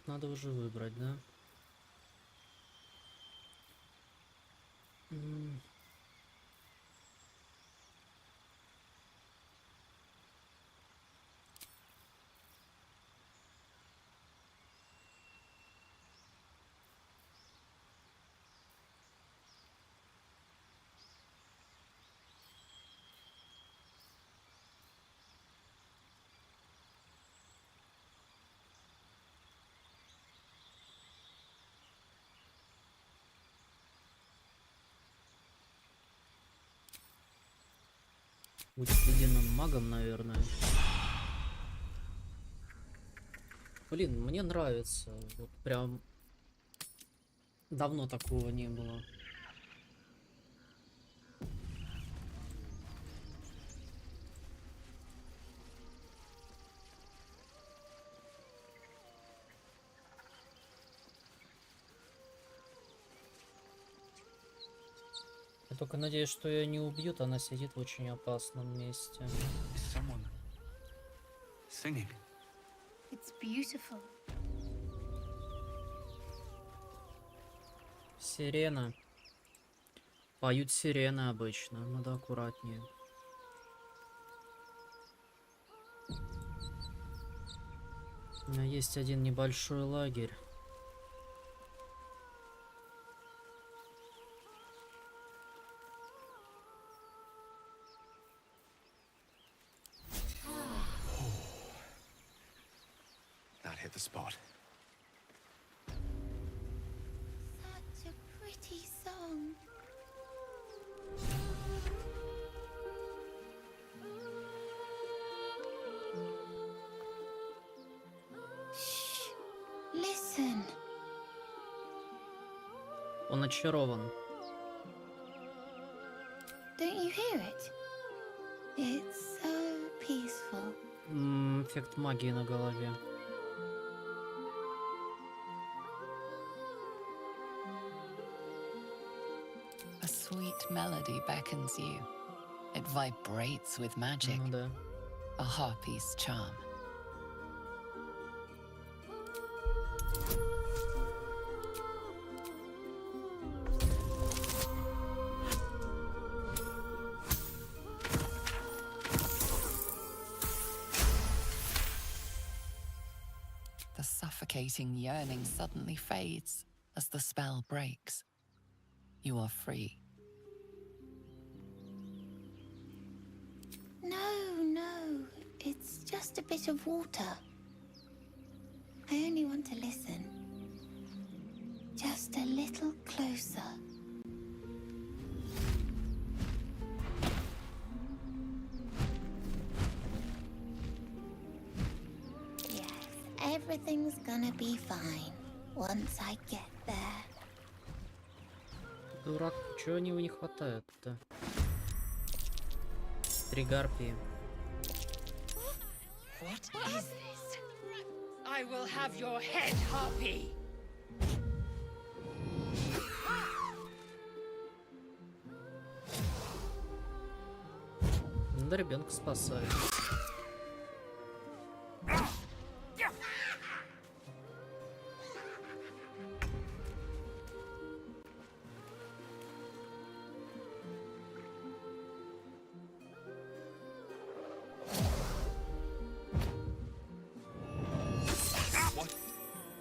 надо уже выбрать, да? Будет ледяным магом, наверное. Блин, мне нравится. Вот прям давно такого не было. Я только надеюсь, что ее не убьют, она сидит в очень опасном месте. Singing. It's beautiful. Сирена. Поют сирены обычно, надо аккуратнее. У меня есть один небольшой лагерь. That hit the spot. Such a pretty song. Shh. Listen. Он очарован. Don't you hear it? It's so peaceful. Эффект магии на голове. A sweet melody beckons you. It vibrates with magic. A harpy's charm. The suffocating yearning suddenly fades as the spell breaks. You are free. No, it's just a bit of water. I only want to listen. Just a little closer. Yes, everything's gonna be fine once I get there. Дурак, чего у него не хватает-то? 3 гарпии. What is this? I will have your head, Harpy! Надо ребенка спасать.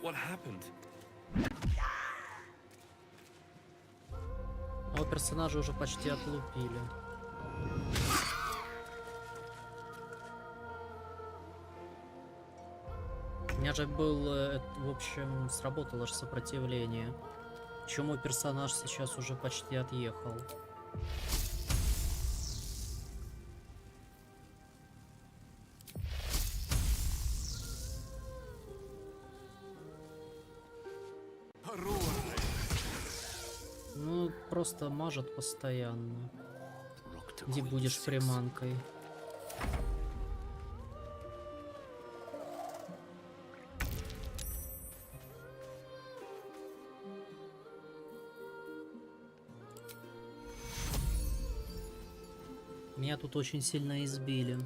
What happened? А у персонажа уже почти отлупили. У меня же был, в общем, сработало же сопротивление. Почему мой персонаж сейчас уже почти отъехал? Ну, просто мажет постоянно. Где будешь приманкой? Меня тут очень сильно избили.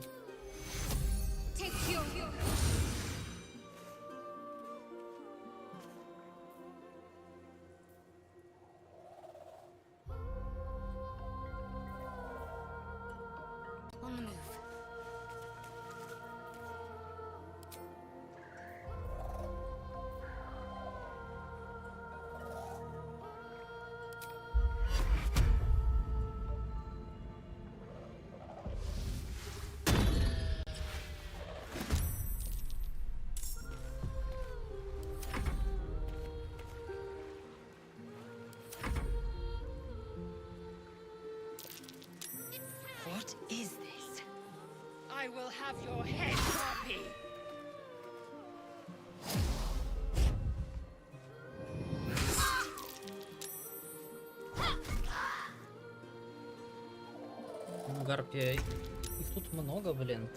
What is this? I will have your head, Harpy. Гарпия. Их тут много, блин.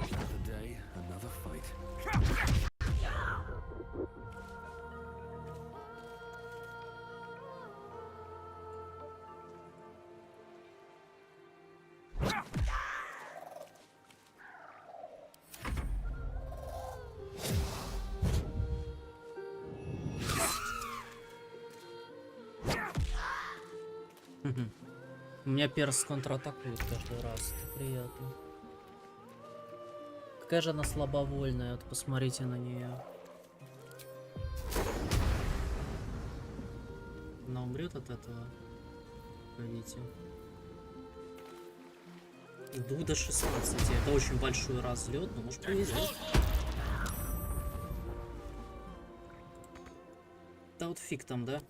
Another day, another fight. У меня перс контратакует каждый раз. Это приятно. Какая же она слабовольная, вот посмотрите на нее. Она умрет от этого. Видите? 2 до 16. Это очень большой разлет, но может повезет. Да вот фиг там, да?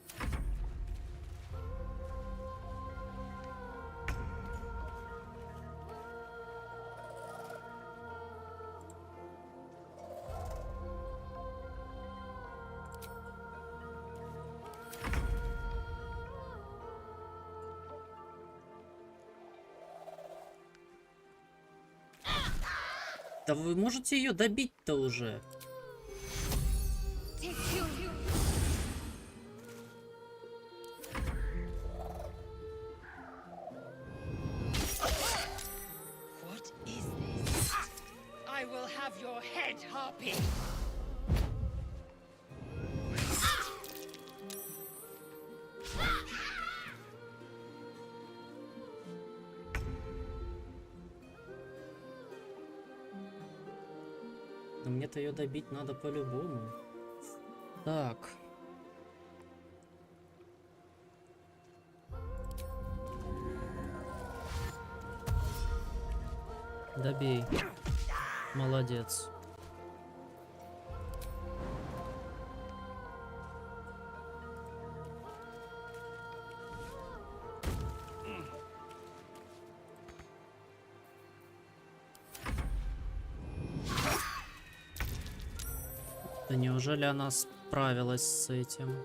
Да вы можете ее добить-то уже? What is this? I will have your head, Harpy. Но мне-то ее добить надо по-любому. Так. Добей. Молодец. Да неужели она справилась с этим?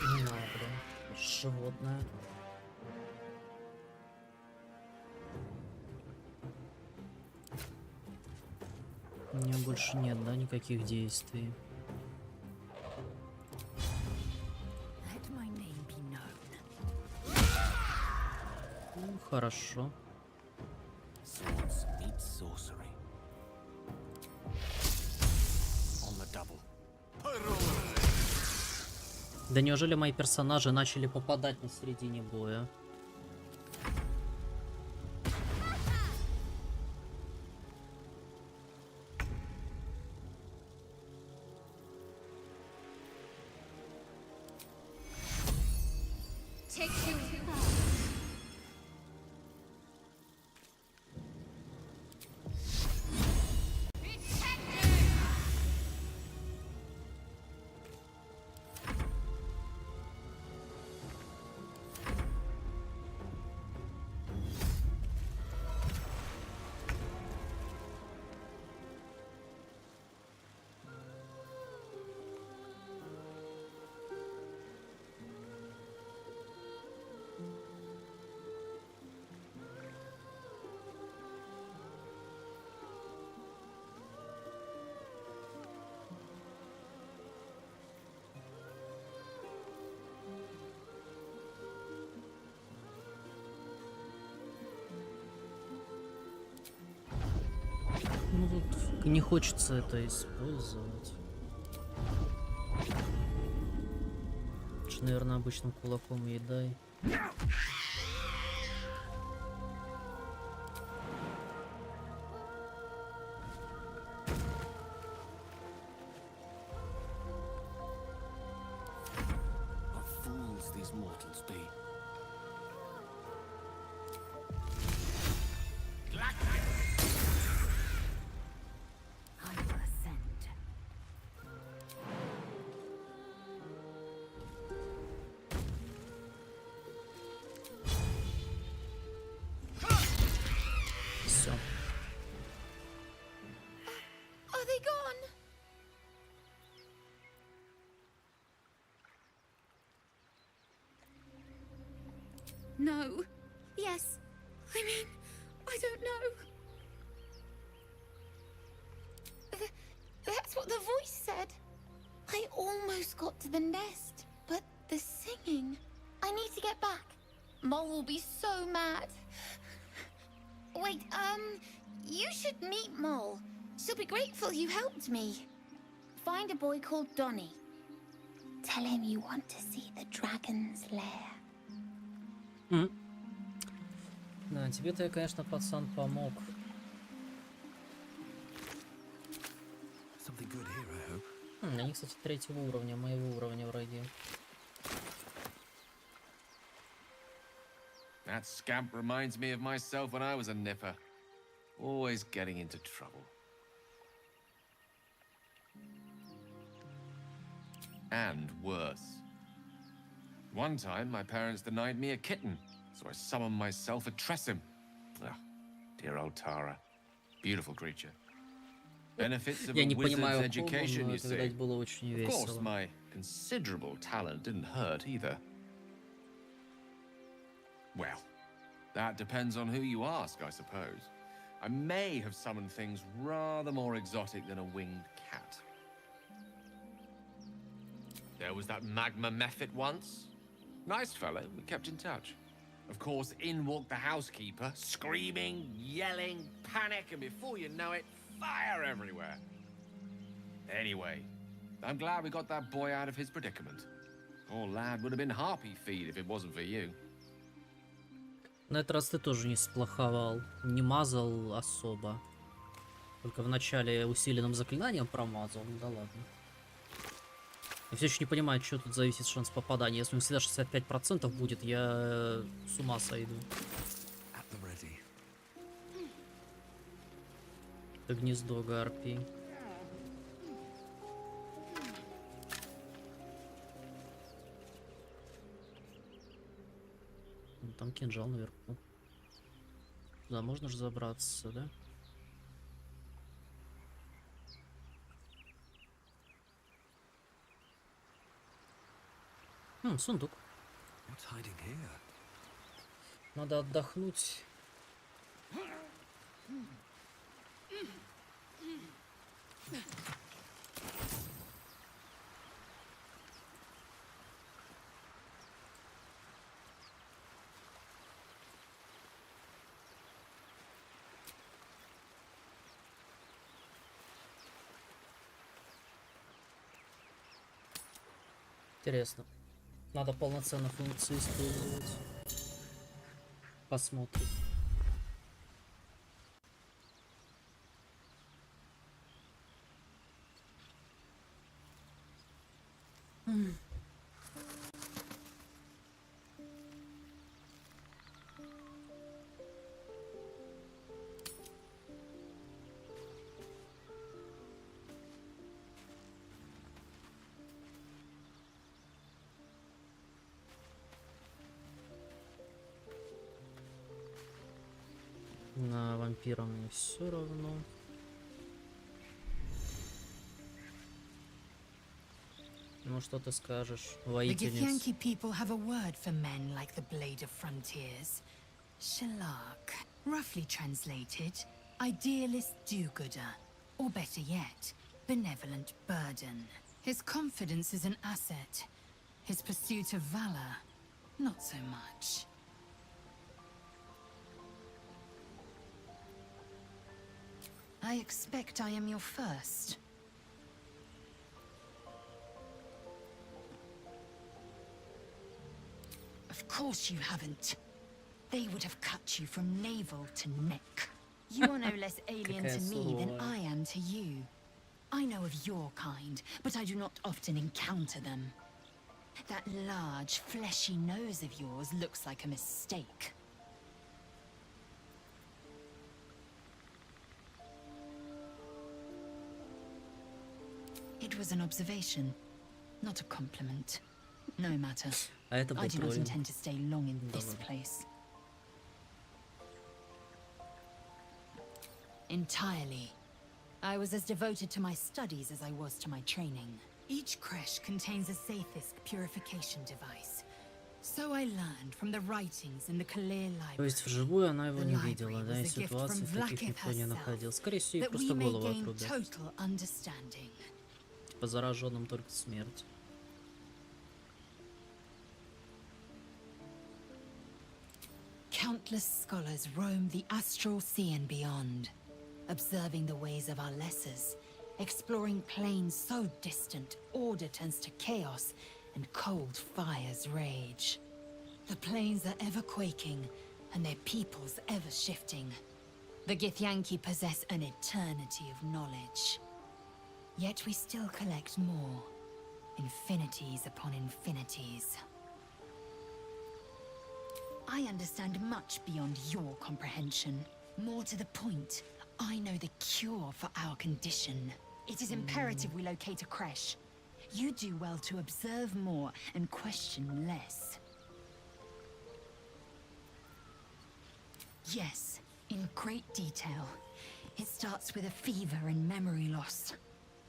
Не надо, блин. Животное. У меня больше нет, да, никаких действий. Ну, хорошо. Swords meet sorcery. On the double. Да неужели мои персонажи начали попадать на середине боя? Ну тут не хочется это использовать. Лучше, наверное, обычным кулаком ей дай. What fools these mortals be. I will ascend. Все. Are they gone? No. Yes. I mean, I don't know. That's what the voice said. I almost got to the nest, but the singing. I need to get back. Mole will be so mad. Wait, you should meet Mole. She'll be grateful you helped me. Find a boy called Donny. Tell him you want to see the dragon's lair. Да, тебе-то я, конечно, пацан, помог. Something good here, I hope. Они, кстати, третьего уровня, моего уровня враги. That scamp reminds me of myself when I was a nipper. Always getting into trouble. And worse. One time, my parents denied me a kitten, so I summoned myself a Tressim. Ah, dear old Tara. Beautiful creature. Benefits of a wizard's education, you see. Of course, my considerable talent didn't hurt either. Well, that depends on who you ask, I suppose. I may have summoned things rather more exotic than a winged cat. There was that magma mephit once. Nice fellow, we kept in touch. Of course, in walked the housekeeper, screaming, yelling, panic, and before you know it, fire everywhere. Anyway, I'm glad we got that boy out of his predicament. Poor lad would have been harpy feed if it wasn't for you. На этот раз ты тоже не сплоховал. Не мазал особо. Только в начале усиленным заклинанием промазал. Ну да ладно. Я все еще не понимаю, что тут зависит шанс попадания. Если он всегда 65% будет, я с ума сойду. Это гнездо гарпий. Там кинжал наверху. Туда можно же забраться, да? Сундук. Надо отдохнуть. Интересно. Надо полноценно функции использовать. Посмотрим. На вампира мне все равно. Ну что ты скажешь, The воительница? Githyanki people have a word for men like the Blade of Frontiers. Shalak. Roughly translated, idealist do-gooder. Or better yet, benevolent burden. His confidence is an asset. His pursuit of valor, not so much. I expect I am your first. Of course you haven't. They would have cut you from navel to neck. You are no less alien to me than I am to you. I know of your kind, but I do not often encounter them. That large, fleshy nose of yours looks like a mistake. It was an observation, not a compliment. No matter. I do not intend to stay long in this place. Entirely. I was as devoted to my studies as I was to my training. Each creche contains a Sathisk purification device. So I learned from the writings in the Kalir library. То есть вживую она его не видела, да, и ситуаций таких никто не находил. Скорее всего, ей просто голову отрубят. По зараженным только смерть. Countless scholars roam the astral sea and beyond, observing the ways of our lessers, exploring planes so distant, order turns to chaos, and cold fires rage. The planes are ever quaking, and their peoples ever shifting. The Githyanki possess an eternity of knowledge. Yet we still collect more, infinities upon infinities. I understand much beyond your comprehension. More to the point, I know the cure for our condition. It is imperative we locate a creche. You do well to observe more and question less. Yes, in great detail. It starts with a fever and memory loss.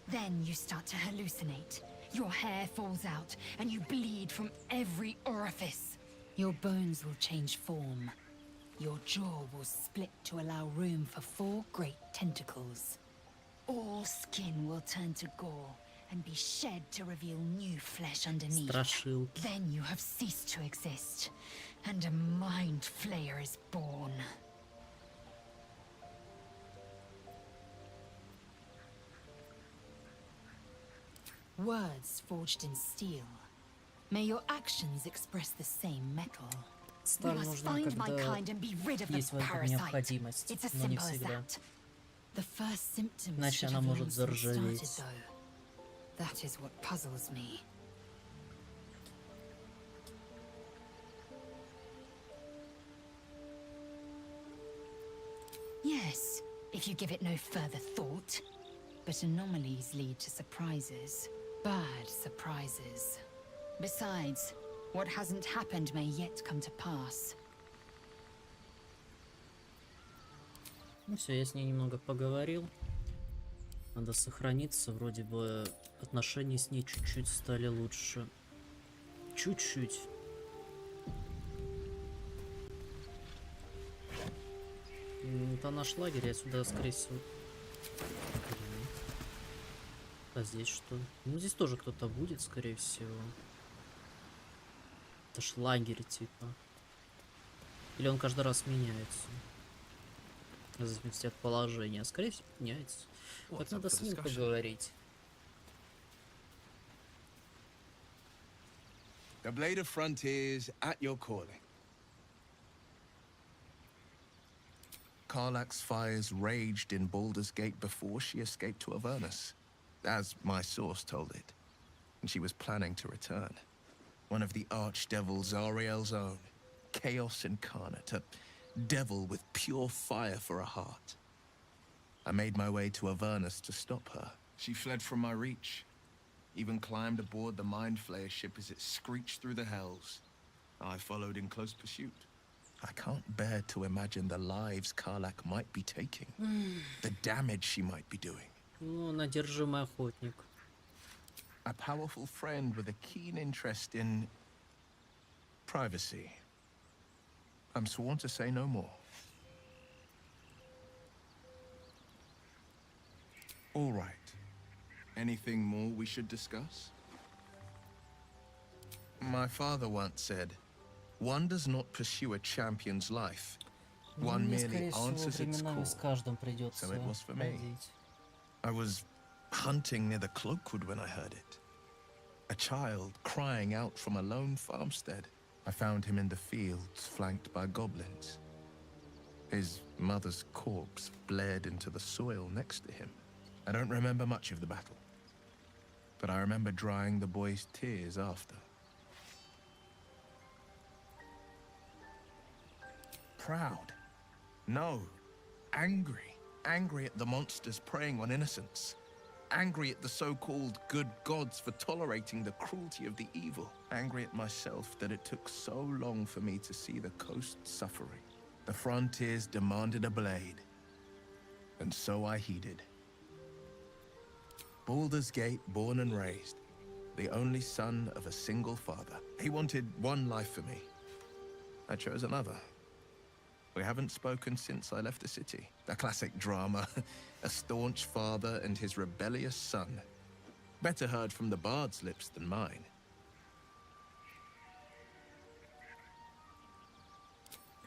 Then you start to hallucinate. Your hair falls out, and you bleed from every orifice. Your bones will change form. Your jaw will split to allow room for 4 great tentacles. All skin will turn to gore and be shed to reveal new flesh underneath. Страшилки. Then you have ceased to exist, and a mind flayer is born. Words forged in steel. May your actions express the same metal. Сталь нужна, когда есть в этом необходимость, но не всегда. Иначе она может заржаветь. That is what puzzles me. Yes, if you give it no further thought. But anomalies lead to surprises. Bad surprises. Besides, what hasn't happened may yet come to pass. Ну все, я с ней немного поговорил. Надо сохраниться, вроде бы отношения с ней чуть-чуть стали лучше. Чуть-чуть. Это наш лагерь, я сюда, скорее всего. А здесь что? Ну здесь тоже кто-то будет, скорее всего. Это ж лагерь, типа. Или он каждый раз меняется? В зависимости от положения. Скорее всего, меняется. Так надо с ним поговорить. The blade of frontiers at your calling. Karlach's fires raged in Baldur's Gate before she escaped to Avernus, as my source told it, and she was planning to return. One of the archdevil Zariel's own, chaos incarnate, a devil with pure fire for a heart. I made my way to Avernus to stop her. She fled from my reach, even climbed aboard the Mind Flayer ship as it screeched through the hells. I followed in close pursuit. I can't bear to imagine the lives Karlach might be taking, the damage she might be doing. Ну, он одержимый охотник. A powerful friend with a keen interest in privacy. I'm sworn to say no more. All right. Anything more we should discuss? My father once said, one does not pursue a champion's life. One merely answers its call. So it was for me. I was hunting near the Cloakwood when I heard it. A child crying out from a lone farmstead. I found him in the fields, flanked by goblins. His mother's corpse blared into the soil next to him. I don't remember much of the battle, but I remember drying the boy's tears after. Proud? No. Angry. Angry at the monsters preying on innocents. Angry at the so-called good gods for tolerating the cruelty of the evil. Angry at myself that it took so long for me to see the coast suffering. The frontiers demanded a blade, and so I heeded. Baldur's Gate, born and raised, the only son of a single father. He wanted one life for me. I chose another. We haven't spoken since I left the city. A classic drama. A staunch father and his rebellious son. Better heard from the bard's lips than mine.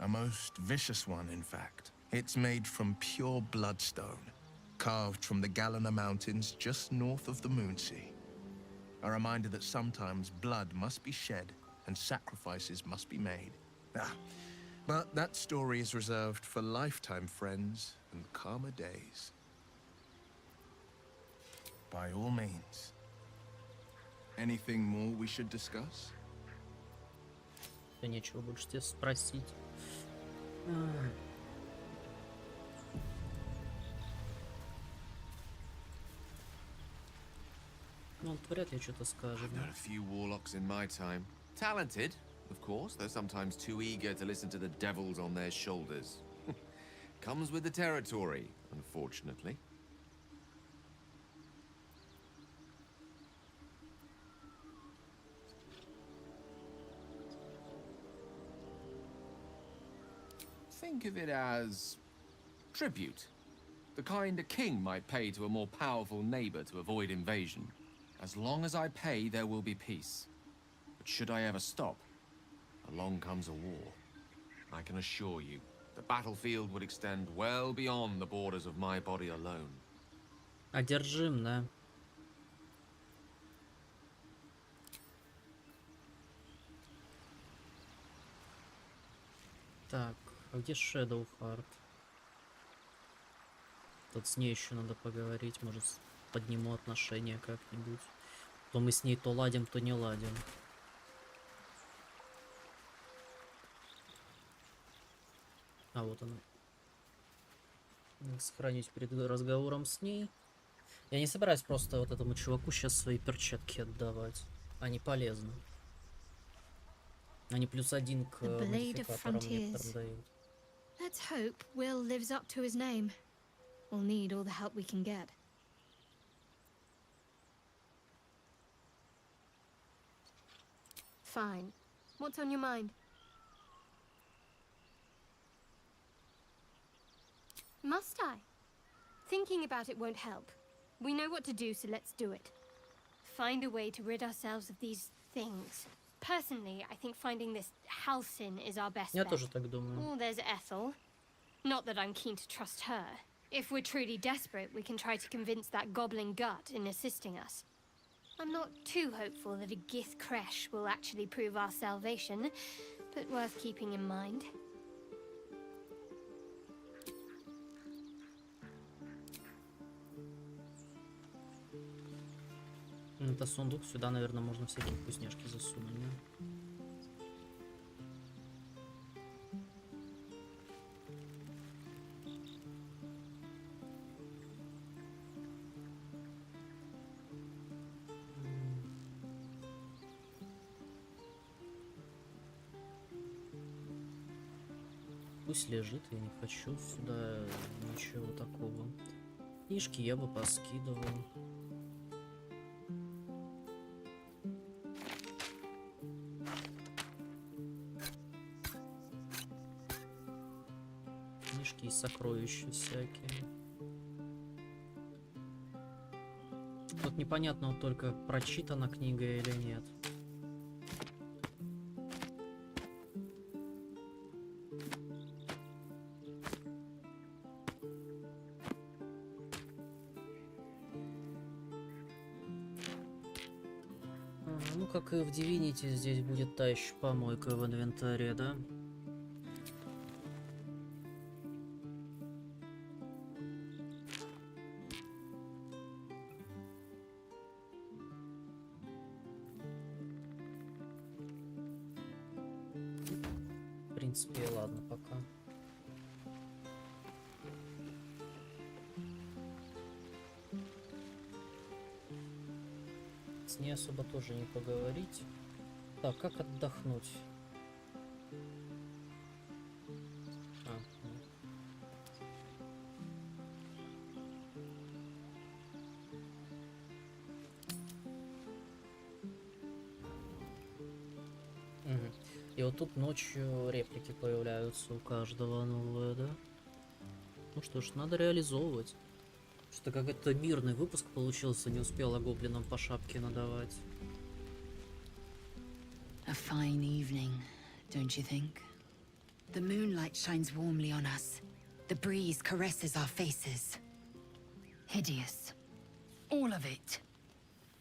A most vicious one, in fact. It's made from pure bloodstone, carved from the Galena Mountains just north of the Moonsea. A reminder that sometimes blood must be shed and sacrifices must be made. But that story is reserved for lifetime friends and calmer days. By all means. Anything more we should discuss? Да нечего больше тебе спросить. Ну, он вряд ли что-то скажет. I've known a few warlocks in my time. Talented, of course, though sometimes too eager to listen to the devils on their shoulders. Comes with the territory, unfortunately. Think of it as tribute. The kind a king might pay to a more powerful neighbor to avoid invasion. As long as I pay, there will be peace. But should I ever stop, along comes a war. I can assure you, the battlefield would extend well beyond the borders of my body alone. Одержим, да. Так, а где Shadowheart? Тут с ней еще надо поговорить, может подниму отношения как-нибудь. То мы с ней то ладим, то не ладим. А вот она. Надо сохранить перед разговором с ней. Я не собираюсь просто вот этому чуваку сейчас свои перчатки отдавать. Они полезны. Они +1 к модификаторам некоторым дают. Let's hope Will lives up to his name. We'll need all the help we can get. Fine. What's on your mind? Must I? Thinking about it won't help. We know what to do, so let's do it. Find a way to rid ourselves of these things. Personally, I think finding this Halcyon is our best Я bet. тоже так думаю. Oh, there's Ethel. Not that I'm keen to trust her. If we're truly desperate, we can try to convince that goblin gut in assisting us. I'm not too hopeful that a Gith Kresh will actually prove our salvation, but worth keeping in mind. Это сундук, сюда, наверное, можно всякие вкусняшки засунуть, да? Пусть лежит, я не хочу сюда ничего такого. Книжки я бы поскидывал. Книжки и сокровища всякие. Тут непонятно вот только, прочитана книга или нет. как и в Divinity, здесь будет та еще помойка в инвентаре, да? В принципе, ладно, пока. С ней особо тоже не поговорить. Так, как отдохнуть? И вот тут ночью реплики появляются у каждого новые, да? Ну что ж, надо реализовывать. Что какой-то мирный выпуск получился, не успела гоблинам по шапке надавать. A fine evening, don't you think? The moonlight shines warmly on us. The breeze caresses our faces. Hideous. All of it.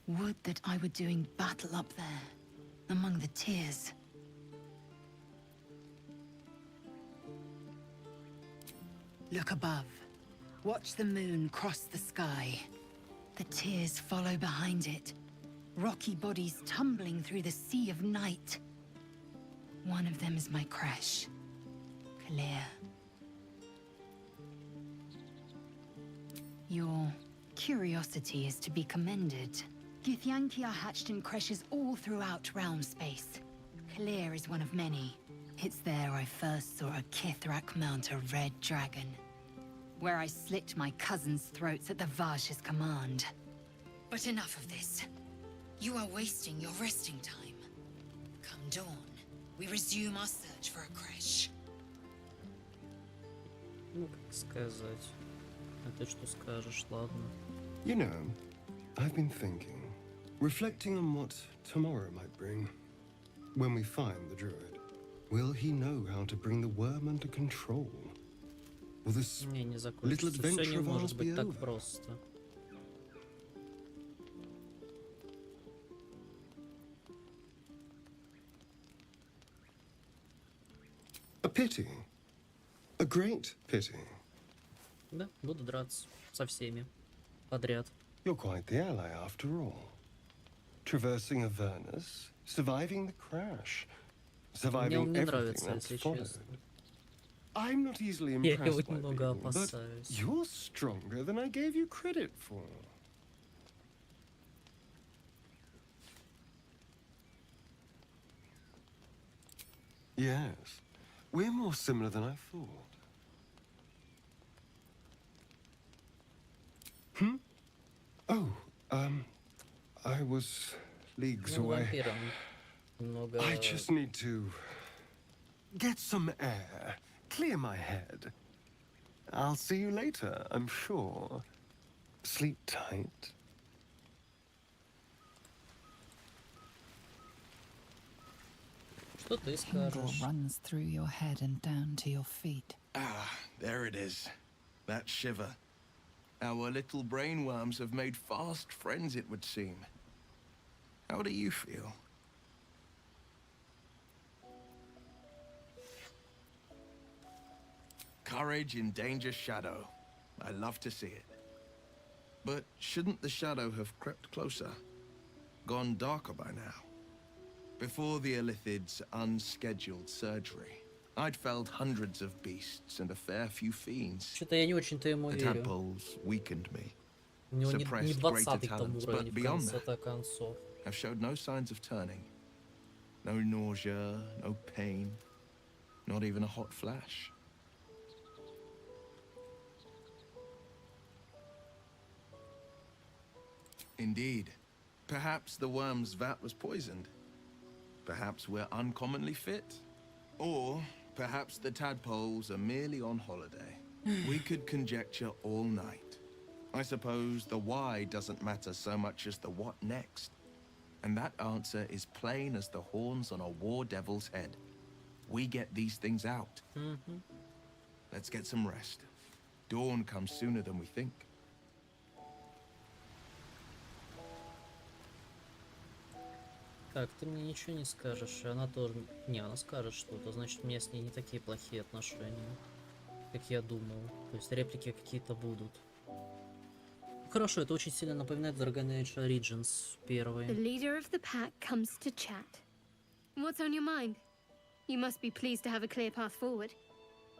Would that I were doing battle up there, among the tears. Look above. Watch the moon cross the sky. The tears follow behind it. Rocky bodies tumbling through the sea of night. One of them is my crash. Clear. Your curiosity is to be commended. Githyanki are hatched in creches all throughout realm space. Clear is one of many. It's there I first saw a Kithrak mount a red dragon. Where I slit my cousins' throats at the Vash's command. But enough of this. You are wasting your resting time. Come dawn, we resume our search for a creche. Ну, как сказать. А ты что скажешь, ладно? You know, I've been thinking, reflecting on what tomorrow might bring. When we find the druid, will he know how to bring the worm under control? Will this Не little закончится. Все adventure не of ours может be быть так over? просто. A pity. A great pity. Да, буду драться со всеми подряд. You're quite the ally after all. Traversing Avernus, surviving the crash, Мне surviving он не everything нравится, that's если followed. честно. I'm not easily Я его impressed by немного people, but опасаюсь. you're stronger than I gave you credit for. Yes, we're more similar than I thought. Hmm? Oh, I was leagues Ну, away. вампиром много... I just need to get some air, clear my head. I'll see you later, I'm sure. Sleep tight. Что ты Tingle скажешь? runs through your head and down to your feet. Ah, there it is. That shiver. Our little brainworms have made fast friends, it would seem. How do you feel? Courage in danger's shadow. I love to see it. But shouldn't the shadow have crept closer? Gone darker by now? Before the Illithid's unscheduled surgery, I'd felled hundreds of beasts and a fair few fiends. Что-то я не очень-то ему The верю. tadpoles weakened me. У него не suppressed 20-й greater там talents, уровень but в beyond конце-то that, концов. have showed no signs of turning. No nausea, no pain, not even a hot flash. Indeed. Perhaps the worm's vat was poisoned. Perhaps we're uncommonly fit. Or perhaps the tadpoles are merely on holiday. We could conjecture all night. I suppose the why doesn't matter so much as the what next. And that answer is plain as the horns on a war devil's head. We get these things out. Let's get some rest. Dawn comes sooner than we think. Так, ты мне ничего не скажешь, и она тоже... Не, она скажет что-то, значит, у меня с ней не такие плохие отношения, как я думал. То есть реплики какие-то будут. Хорошо, это очень сильно напоминает Dragon Age Origins The первый. leader of the pack comes to chat. What's on your mind? You must be pleased to have a clear path forward.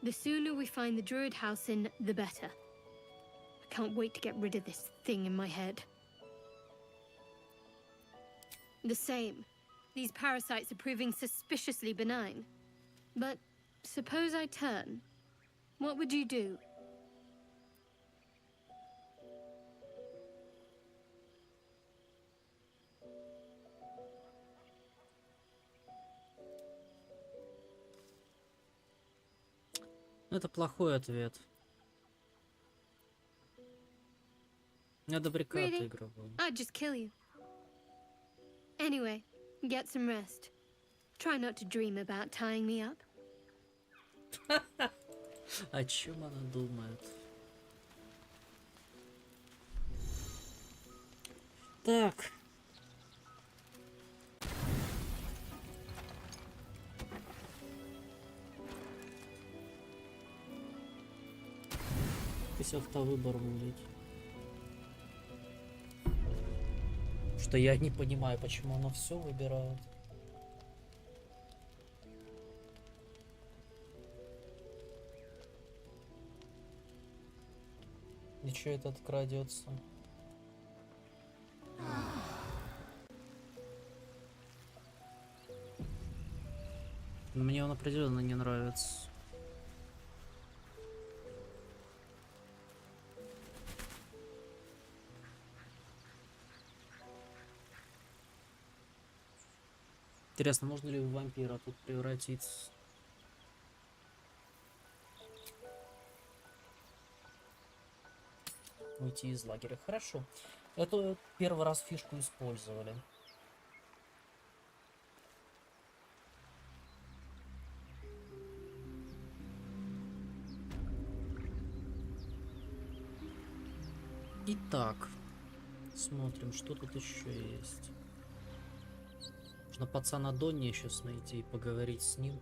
The sooner we find the druid house in, the better. I can't wait to get rid of this thing in my head. The same. These parasites are proving suspiciously benign. But suppose I turn. What would you do? Это плохой ответ. Я добряка Really? отыгрываю. I'd just kill you. Anyway, get some rest. Try not to dream about tying me up. О чем она думает? Так. Пусть автовыбор будет. Что я не понимаю, почему она все выбирает. И чё этот крадется? Мне он определенно не нравится. Интересно, можно ли в вампира тут превратиться? Уйти из лагеря. Хорошо. Это первый раз фишку использовали. Итак, смотрим, что тут еще есть. Нужно пацана Донни сейчас найти и поговорить с ним.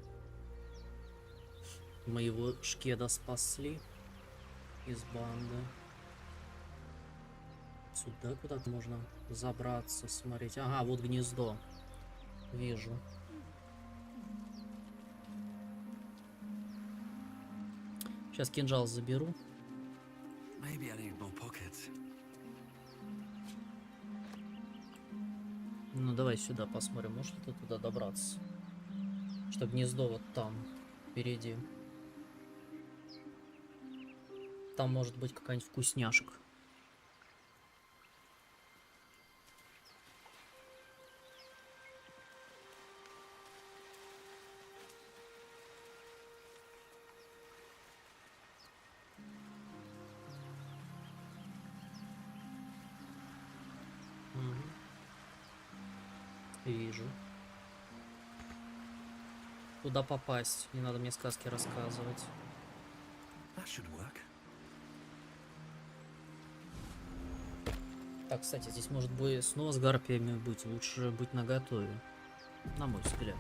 Мы его шкеда спасли из банды. Сюда куда-то можно забраться, смотреть. Ага, вот гнездо. Вижу. Сейчас кинжал заберу. Ну давай сюда посмотрим, может ли туда добраться. Что гнездо вот там, впереди. Там может быть какая-нибудь вкусняшка. Вижу. Куда попасть? Не надо мне сказки рассказывать. Так, кстати, здесь может быть снова с гарпиями быть. Лучше быть наготове, на мой взгляд.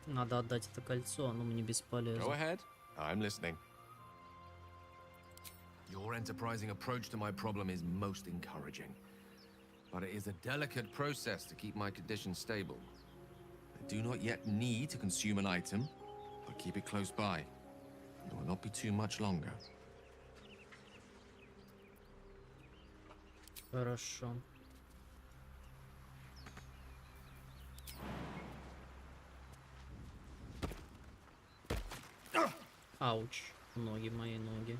Надо отдать это кольцо, оно мне бесполезно. Go ahead. I'm listening. Your enterprising approach to my problem is most encouraging. But it is a delicate process to keep my condition stable. I do not yet need to consume an item, but keep it close by. It will not be too much longer. Хорошо. Ауч. Ноги, мои ноги.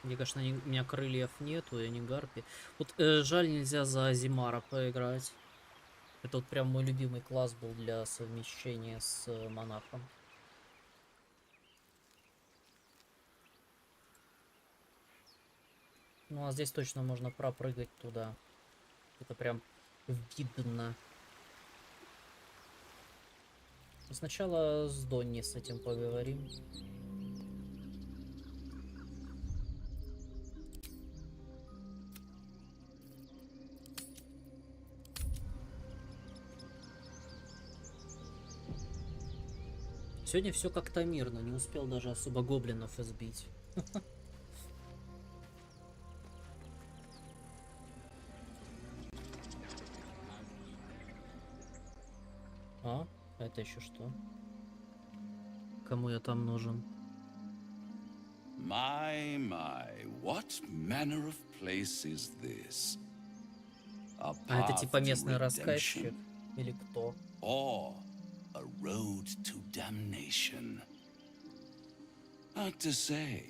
Мне, конечно, у меня крыльев нету, я не гарпи. Вот жаль, нельзя за Азимара поиграть. Это вот прям мой любимый класс был для совмещения с монахом. Ну а здесь точно можно пропрыгать туда. Это прям видно. Но сначала с Донни с этим поговорим. Сегодня все как-то мирно, не успел даже особо гоблинов избить. А, это еще что? Кому я там нужен? My, what manner of place is this? A А это path типа to местный рассказчик? redemption, Или кто? or a road to damnation? Hard to say.